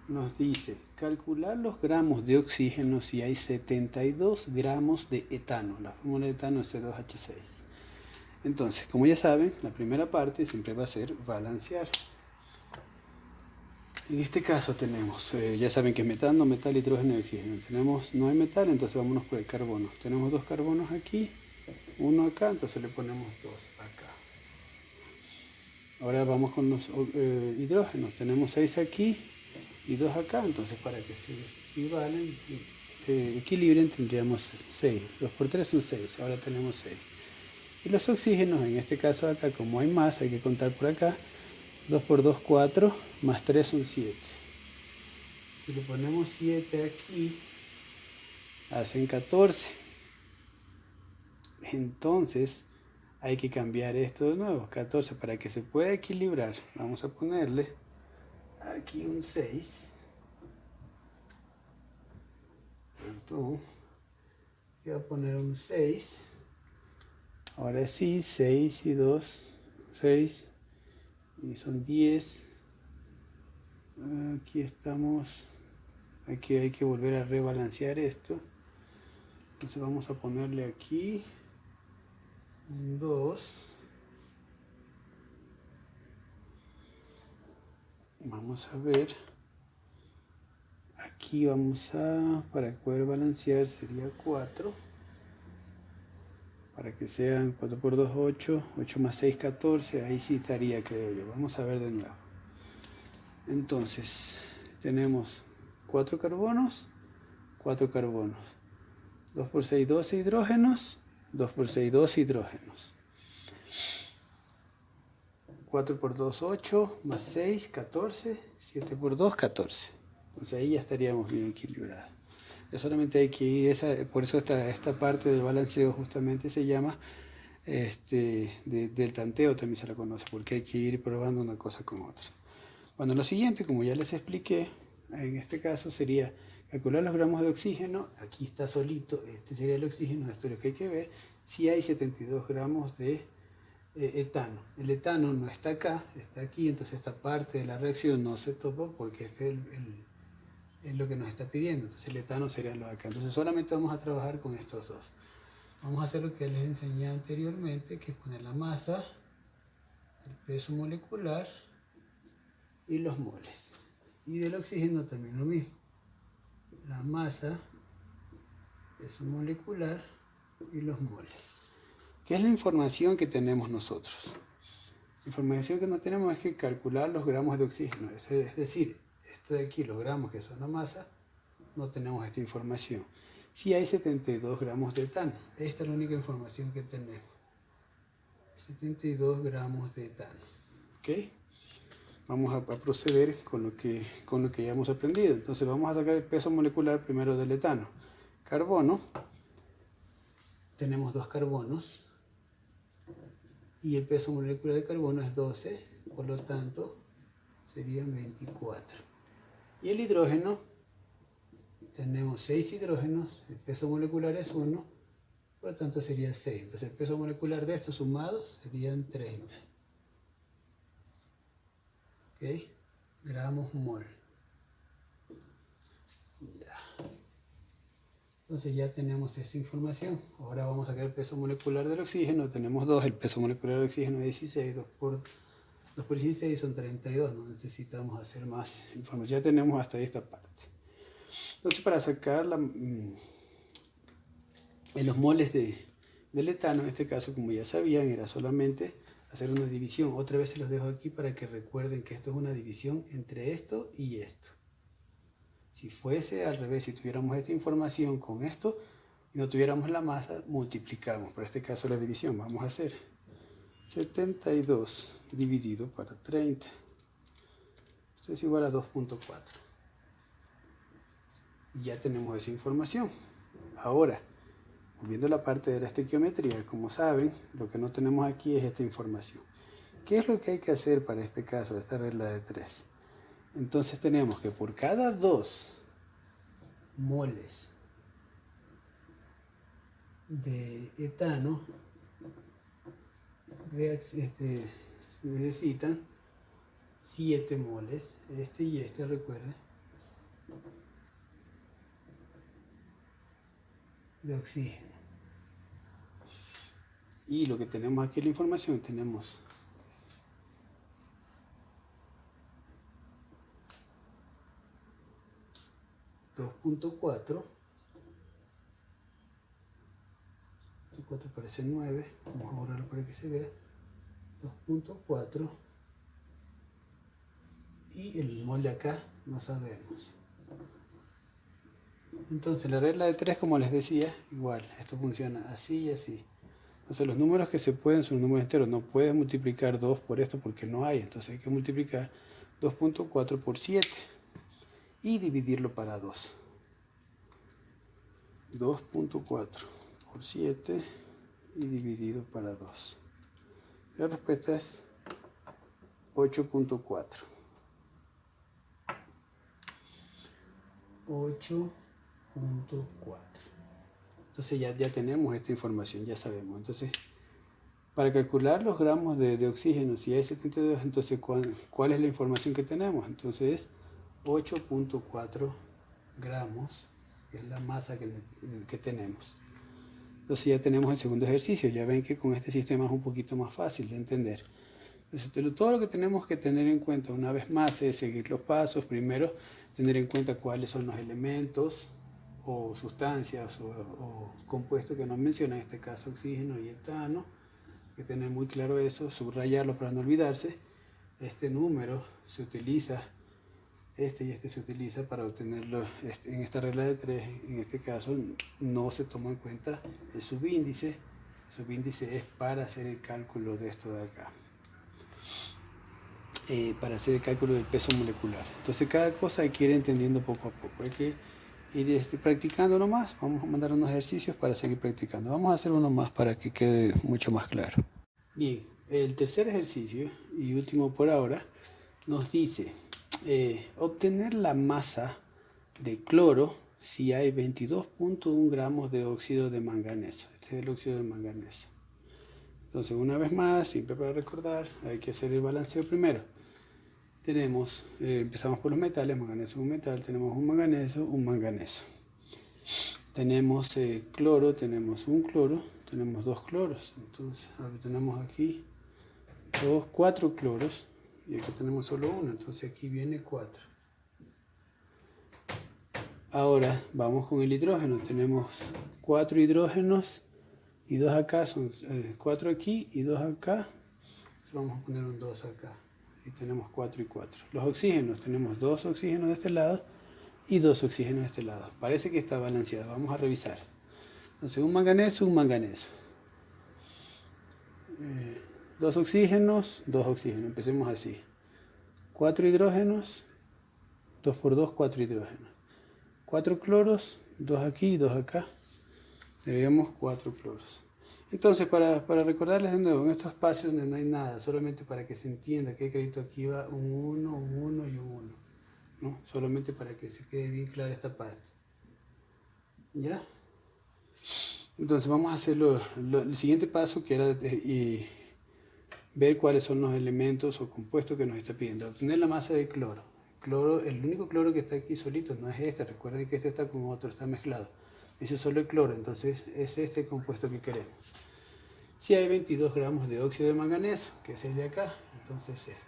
Nos dice, calcular los gramos de oxígeno si hay 72 gramos de etano. La fórmula de etano es C2H6. Entonces, como ya saben, la primera parte siempre va a ser balancear. En este caso tenemos, ya saben que es metano, metal, hidrógeno y oxígeno. No hay metal, entonces vámonos por el carbono. Tenemos 2 carbonos aquí, 1 acá, entonces le ponemos 2 acá. Ahora vamos con los hidrógenos. Tenemos 6 aquí y 2 acá, entonces para que se equilibren tendríamos 6. 2 por 3 son 6, ahora tenemos 6. Y los oxígenos, en este caso acá, como hay más, hay que contar por acá. 2 por 2, 4, más 3 son 7. Si le ponemos 7 aquí, hacen 14. Entonces, hay que cambiar esto de nuevo, 14, para que se pueda equilibrar. Vamos a ponerle aquí un 6. Perdón. Voy a poner un 6. Ahora sí, 6 y 2, 6. Y son 10. Aquí estamos. Aquí hay que volver a rebalancear esto. Entonces vamos a ponerle aquí un 2. Vamos a ver. Aquí vamos para poder balancear sería 4. Para que sean 4 por 2, 8. 8 más 6, 14. Ahí sí estaría, creo yo. Vamos a ver de nuevo. Entonces, tenemos 4 carbonos, 4 carbonos. 2 por 6, 12 hidrógenos. 2 por 6, 12 hidrógenos. 4 por 2, 8, más 6, 14. 7 por 2, 14. Entonces ahí ya estaríamos bien equilibrados. Solamente hay que ir, por eso esta parte del balanceo justamente se llama del tanteo, también se la conoce, porque hay que ir probando una cosa con otra. Bueno, lo siguiente, como ya les expliqué, en este caso sería calcular los gramos de oxígeno. Aquí está solito, este sería el oxígeno, esto es lo que hay que ver. Si hay 72 gramos de etano. El etano no está acá, está aquí, entonces esta parte de la reacción no se topa porque este es lo que nos está pidiendo. Entonces el etano sería lo de acá. Entonces solamente vamos a trabajar con estos dos. Vamos a hacer lo que les enseñé anteriormente, que es poner la masa, el peso molecular y los moles. Y del oxígeno también lo mismo. La masa, peso molecular y los moles. ¿Qué es la información que tenemos nosotros? La información que no tenemos es que calcular los gramos de oxígeno. Es decir, esto de aquí, los gramos que son la masa, no tenemos esta información. Sí hay 72 gramos de etano. Esta es la única información que tenemos. 72 gramos de etano. ¿Ok? Vamos a proceder con lo que ya hemos aprendido. Entonces vamos a sacar el peso molecular primero del etano. Carbono. Tenemos 2 carbonos. Y el peso molecular de carbono es 12. Por lo tanto, serían 24. Y el hidrógeno. Tenemos 6 hidrógenos. El peso molecular es 1. Por lo tanto, sería 6. Entonces el peso molecular de estos sumados serían 30. ¿Ok? Gramos mol. Ya. Entonces ya tenemos esa información. Ahora vamos a sacar el peso molecular del oxígeno. Tenemos 2. El peso molecular del oxígeno es 16. 2 por 16 son 32. No necesitamos hacer más información. Ya tenemos hasta esta parte. Entonces para sacar los moles del etano, en este caso, como ya sabían, era solamente hacer una división. Otra vez se los dejo aquí para que recuerden que esto es una división entre esto y esto. Si fuese al revés, si tuviéramos esta información con esto y no tuviéramos la masa, multiplicamos. Por este caso la división vamos a hacer 72 dividido para 30. Esto es igual a 2.4. Y ya tenemos esa información. Ahora, volviendo a la parte de la estequiometría, como saben, lo que no tenemos aquí es esta información. ¿Qué es lo que hay que hacer para este caso, esta regla de 3? Entonces tenemos que por cada 2 moles de etano se necesitan 7 moles, este y este, recuerden, de oxígeno. Y lo que tenemos aquí en la información, tenemos 2.4, el 4 parece 9, vamos a borrarlo para que se vea, 2.4, y el mol de acá no sabemos. Entonces la regla de 3, como les decía, igual, esto funciona así y así. Entonces los números que se pueden son números enteros, no puedes multiplicar 2 por esto porque no hay, entonces hay que multiplicar 2.4 por 7 y dividirlo para 2. 2.4 por 7 y dividido para 2. La respuesta es 8.4. 8.4. Entonces ya tenemos esta información, ya sabemos. Entonces, para calcular los gramos de oxígeno, si hay 72, entonces ¿cuál es la información que tenemos? Entonces es 8.4 gramos, que es la masa que tenemos. Entonces ya tenemos el segundo ejercicio. Ya ven que con este sistema es un poquito más fácil de entender. Entonces, todo lo que tenemos que tener en cuenta una vez más es seguir los pasos. Primero, tener en cuenta cuáles son los elementos o sustancias o compuestos que nos mencionan, en este caso oxígeno y etano. Hay que tener muy claro eso, subrayarlo para no olvidarse. Este número se utiliza, este y este se utiliza para obtenerlo en esta regla de 3. En este caso no se tomó en cuenta el subíndice. El subíndice es para hacer el cálculo de esto de acá. Para hacer el cálculo del peso molecular. Entonces cada cosa hay que ir entendiendo poco a poco. Hay que ir practicando nomás. Vamos a mandar unos ejercicios para seguir practicando. Vamos a hacer uno más para que quede mucho más claro. Bien, el tercer ejercicio y último por ahora nos dice obtener la masa de cloro si hay 22.1 gramos de óxido de manganeso. Este es el óxido de manganeso. Entonces, una vez más, siempre para recordar, hay que hacer el balanceo primero. Tenemos, empezamos por los metales, manganeso, un metal, tenemos un manganeso. Tenemos cloro, tenemos un cloro, tenemos dos cloros. Entonces, tenemos aquí 4 cloros y aquí tenemos solo uno, entonces aquí viene 4. Ahora vamos con el hidrógeno, tenemos 4 hidrógenos y 2 acá, son 4 aquí y 2 acá. Entonces vamos a poner un 2 acá y tenemos 4 y 4. Los oxígenos, tenemos 2 oxígenos de este lado y 2 oxígenos de este lado. Parece que está balanceado, vamos a revisar. Entonces un manganeso. 2 oxígenos, 2 oxígenos, empecemos así. 4 hidrógenos, 2 por 2, 4 hidrógenos. 4 cloros, 2 aquí y 2 acá. Agregamos 4 cloros. Entonces, para recordarles de nuevo, en estos espacios donde no hay nada, solamente para que se entienda que crédito aquí va un 1, un 1 y un 1. ¿No? Solamente para que se quede bien clara esta parte. ¿Ya? Entonces vamos a hacer el siguiente paso, que era ver cuáles son los elementos o compuestos que nos está pidiendo. Obtener la masa de cloro. El único cloro que está aquí solito no es este. Recuerden que este está con otro, está mezclado. Ese es solo el cloro, entonces es este compuesto que queremos. Si hay 22 gramos de óxido de manganeso, que es el de acá, entonces esto.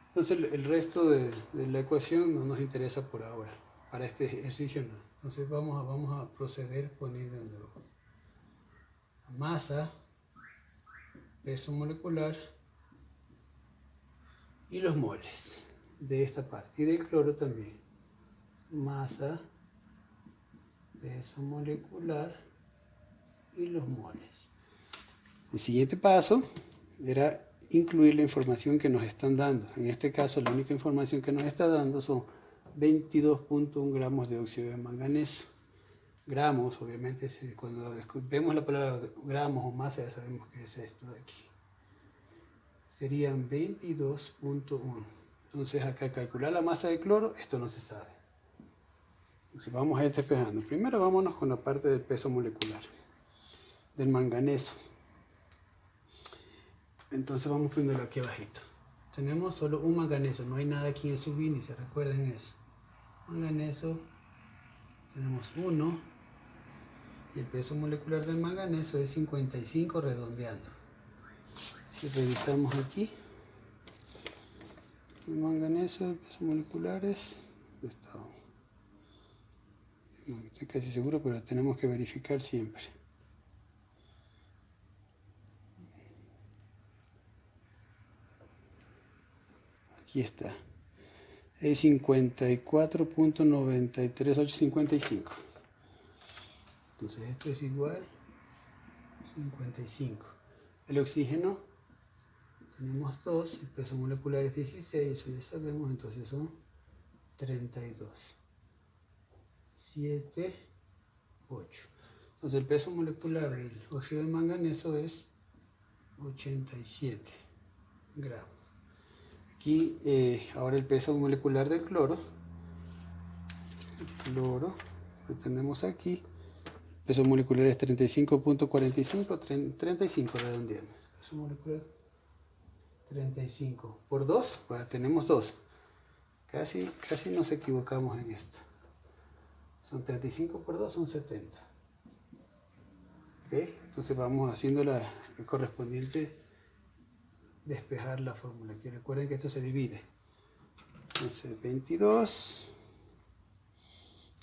Entonces el resto de la ecuación no nos interesa por ahora. Para este ejercicio no. Entonces vamos a proceder poniendo de nuevo masa, peso molecular y los moles de esta parte. Y del cloro también. Masa, peso molecular y los moles. El siguiente paso era incluir la información que nos están dando. En este caso, la única información que nos está dando son 22.1 gramos de óxido de manganeso. Gramos, obviamente, cuando vemos la palabra gramos o masa, ya sabemos que es esto de aquí. Serían 22.1. Entonces, acá calcular la masa de cloro, esto no se sabe. Entonces, vamos a ir despejando. Primero, vámonos con la parte del peso molecular, del manganeso. Entonces, vamos poniéndolo aquí abajito. Tenemos solo un manganeso, no hay nada aquí en su índice, recuerden eso. Manganeso, tenemos 1. Y el peso molecular del manganeso es 55 redondeando. Si revisamos aquí, el manganeso, el peso molecular es... No estoy casi seguro, pero tenemos que verificar siempre. Aquí está. Es 54.93855. Entonces esto es igual a 55. El oxígeno tenemos 2, el peso molecular es 16, eso ya sabemos, entonces son 32. 7, 8. Entonces el peso molecular del óxido de manganeso es 87 gramos. Aquí ahora el peso molecular del cloro. El cloro que tenemos aquí. El peso molecular es 35.45, 35 redondeando. Peso molecular 35 por 2, pues tenemos 2. Casi nos equivocamos en esto. Son 35 por 2, son 70. ¿Okay? Entonces vamos haciendo el correspondiente despejar la fórmula. Aquí recuerden que esto se divide. Entonces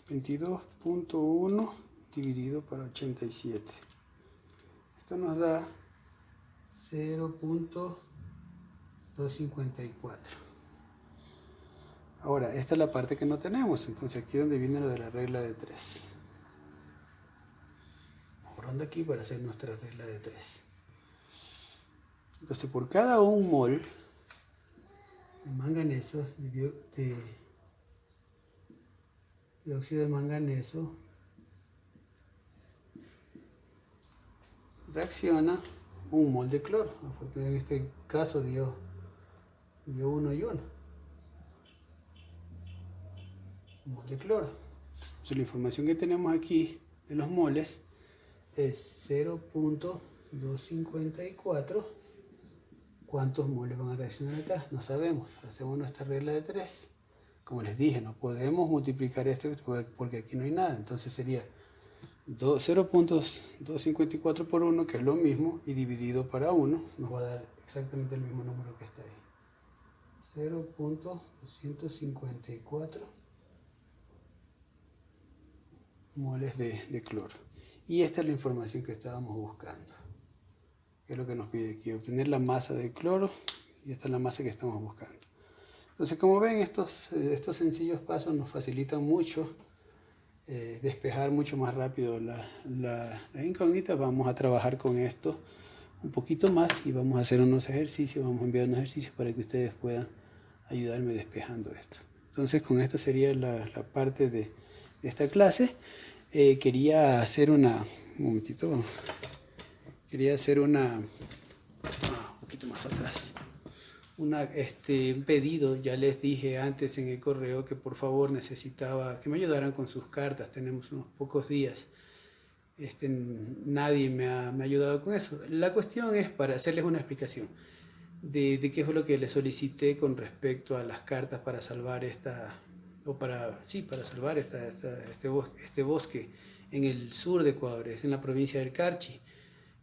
22.1 dividido por 87. Esto nos da 0.254. Ahora, esta es la parte que no tenemos, entonces aquí es donde viene lo de la regla de 3. Borrando aquí para hacer nuestra regla de 3. Entonces, por cada 1 mol de manganeso, de óxido de manganeso, reacciona 1 mol de cloro. En este caso dio 1 y 1. Mol de cloro. Entonces, la información que tenemos aquí de los moles es 0.000 254. ¿Cuántos moles van a reaccionar acá? No sabemos. Hacemos nuestra regla de 3. Como les dije, no podemos multiplicar esto porque aquí no hay nada. Entonces sería 0.254 por 1, que es lo mismo, y dividido para 1, nos va a dar exactamente el mismo número que está ahí. 0.254 moles de cloro. Y esta es la información que estábamos buscando. Es lo que nos pide aquí, obtener la masa de cloro, y esta es la masa que estamos buscando. Entonces, como ven, estos sencillos pasos nos facilitan mucho despejar mucho más rápido la incógnita. Vamos a trabajar con esto un poquito más y vamos a hacer unos ejercicios, vamos a enviar unos ejercicios para que ustedes puedan ayudarme despejando esto. Entonces, con esto sería la parte de esta clase. Quería hacer un poquito más atrás. Un pedido. Ya les dije antes en el correo que por favor necesitaba que me ayudaran con sus cartas. Tenemos unos pocos días. Nadie me ha ayudado con eso. La cuestión es para hacerles una explicación de qué fue lo que les solicité con respecto a las cartas para salvar salvar este bosque en el sur de Ecuador, es en la provincia del Carchi,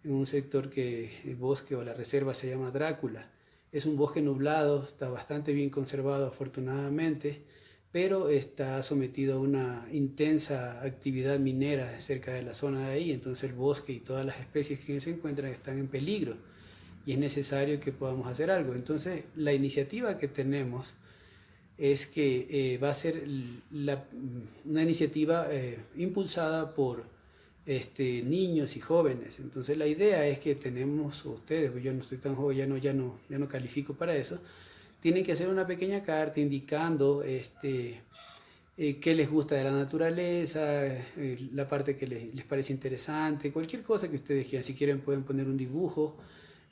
en un sector que el bosque o la reserva se llama Drácula. Es un bosque nublado, está bastante bien conservado afortunadamente, pero está sometido a una intensa actividad minera cerca de la zona de ahí. Entonces el bosque y todas las especies que se encuentran están en peligro y es necesario que podamos hacer algo. Entonces la iniciativa que tenemos es que va a ser una iniciativa impulsada por niños y jóvenes. Entonces la idea es que tenemos ustedes, yo no estoy tan joven, ya no califico para eso, tienen que hacer una pequeña carta indicando qué les gusta de la naturaleza, la parte que les parece interesante, cualquier cosa que ustedes quieran. Si quieren pueden poner un dibujo,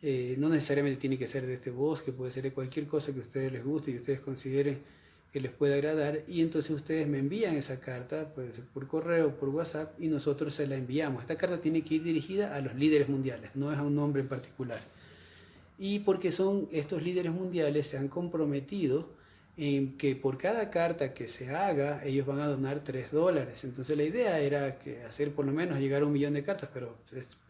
no necesariamente tiene que ser de este bosque, puede ser de cualquier cosa que a ustedes les guste y ustedes consideren que les pueda agradar, y entonces ustedes me envían esa carta, puede ser por correo, por WhatsApp, y nosotros se la enviamos. Esta carta tiene que ir dirigida a los líderes mundiales, no es a un nombre en particular. Y porque estos líderes mundiales se han comprometido en que por cada carta que se haga, ellos van a donar $3. Entonces la idea era hacer por lo menos llegar a 1 millón de cartas, pero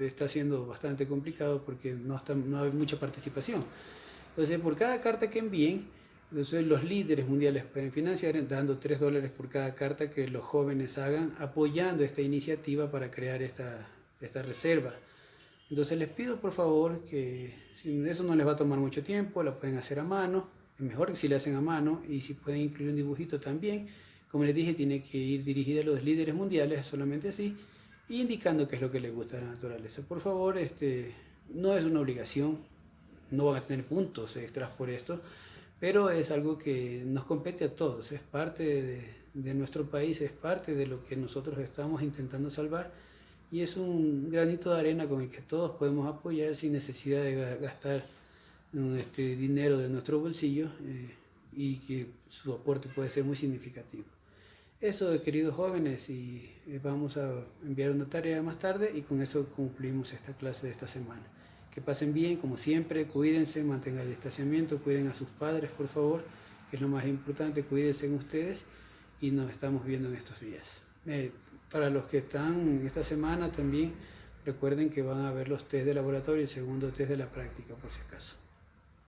está siendo bastante complicado porque no hay mucha participación. Entonces por cada carta que envíen, entonces los líderes mundiales pueden financiar dando $3 por cada carta que los jóvenes hagan, apoyando esta iniciativa para crear esta reserva. Entonces les pido por favor que eso no les va a tomar mucho tiempo, la pueden hacer a mano, es mejor que si la hacen a mano, y si pueden incluir un dibujito también. Como les dije, tiene que ir dirigida a los líderes mundiales, solamente así, indicando qué es lo que les gusta de la naturaleza. Por favor, no es una obligación, no van a tener puntos extras por esto, pero es algo que nos compete a todos, es parte de nuestro país, es parte de lo que nosotros estamos intentando salvar, y es un granito de arena con el que todos podemos apoyar sin necesidad de gastar dinero de nuestro bolsillo, y que su aporte puede ser muy significativo. Eso, queridos jóvenes, y vamos a enviar una tarea más tarde, y con eso concluimos esta clase de esta semana. Que pasen bien, como siempre, cuídense, mantengan el distanciamiento, cuiden a sus padres, por favor, que es lo más importante, cuídense en ustedes, y nos estamos viendo en estos días. Para los que están esta semana también, recuerden que van a ver los test de laboratorio y el segundo test de la práctica, por si acaso.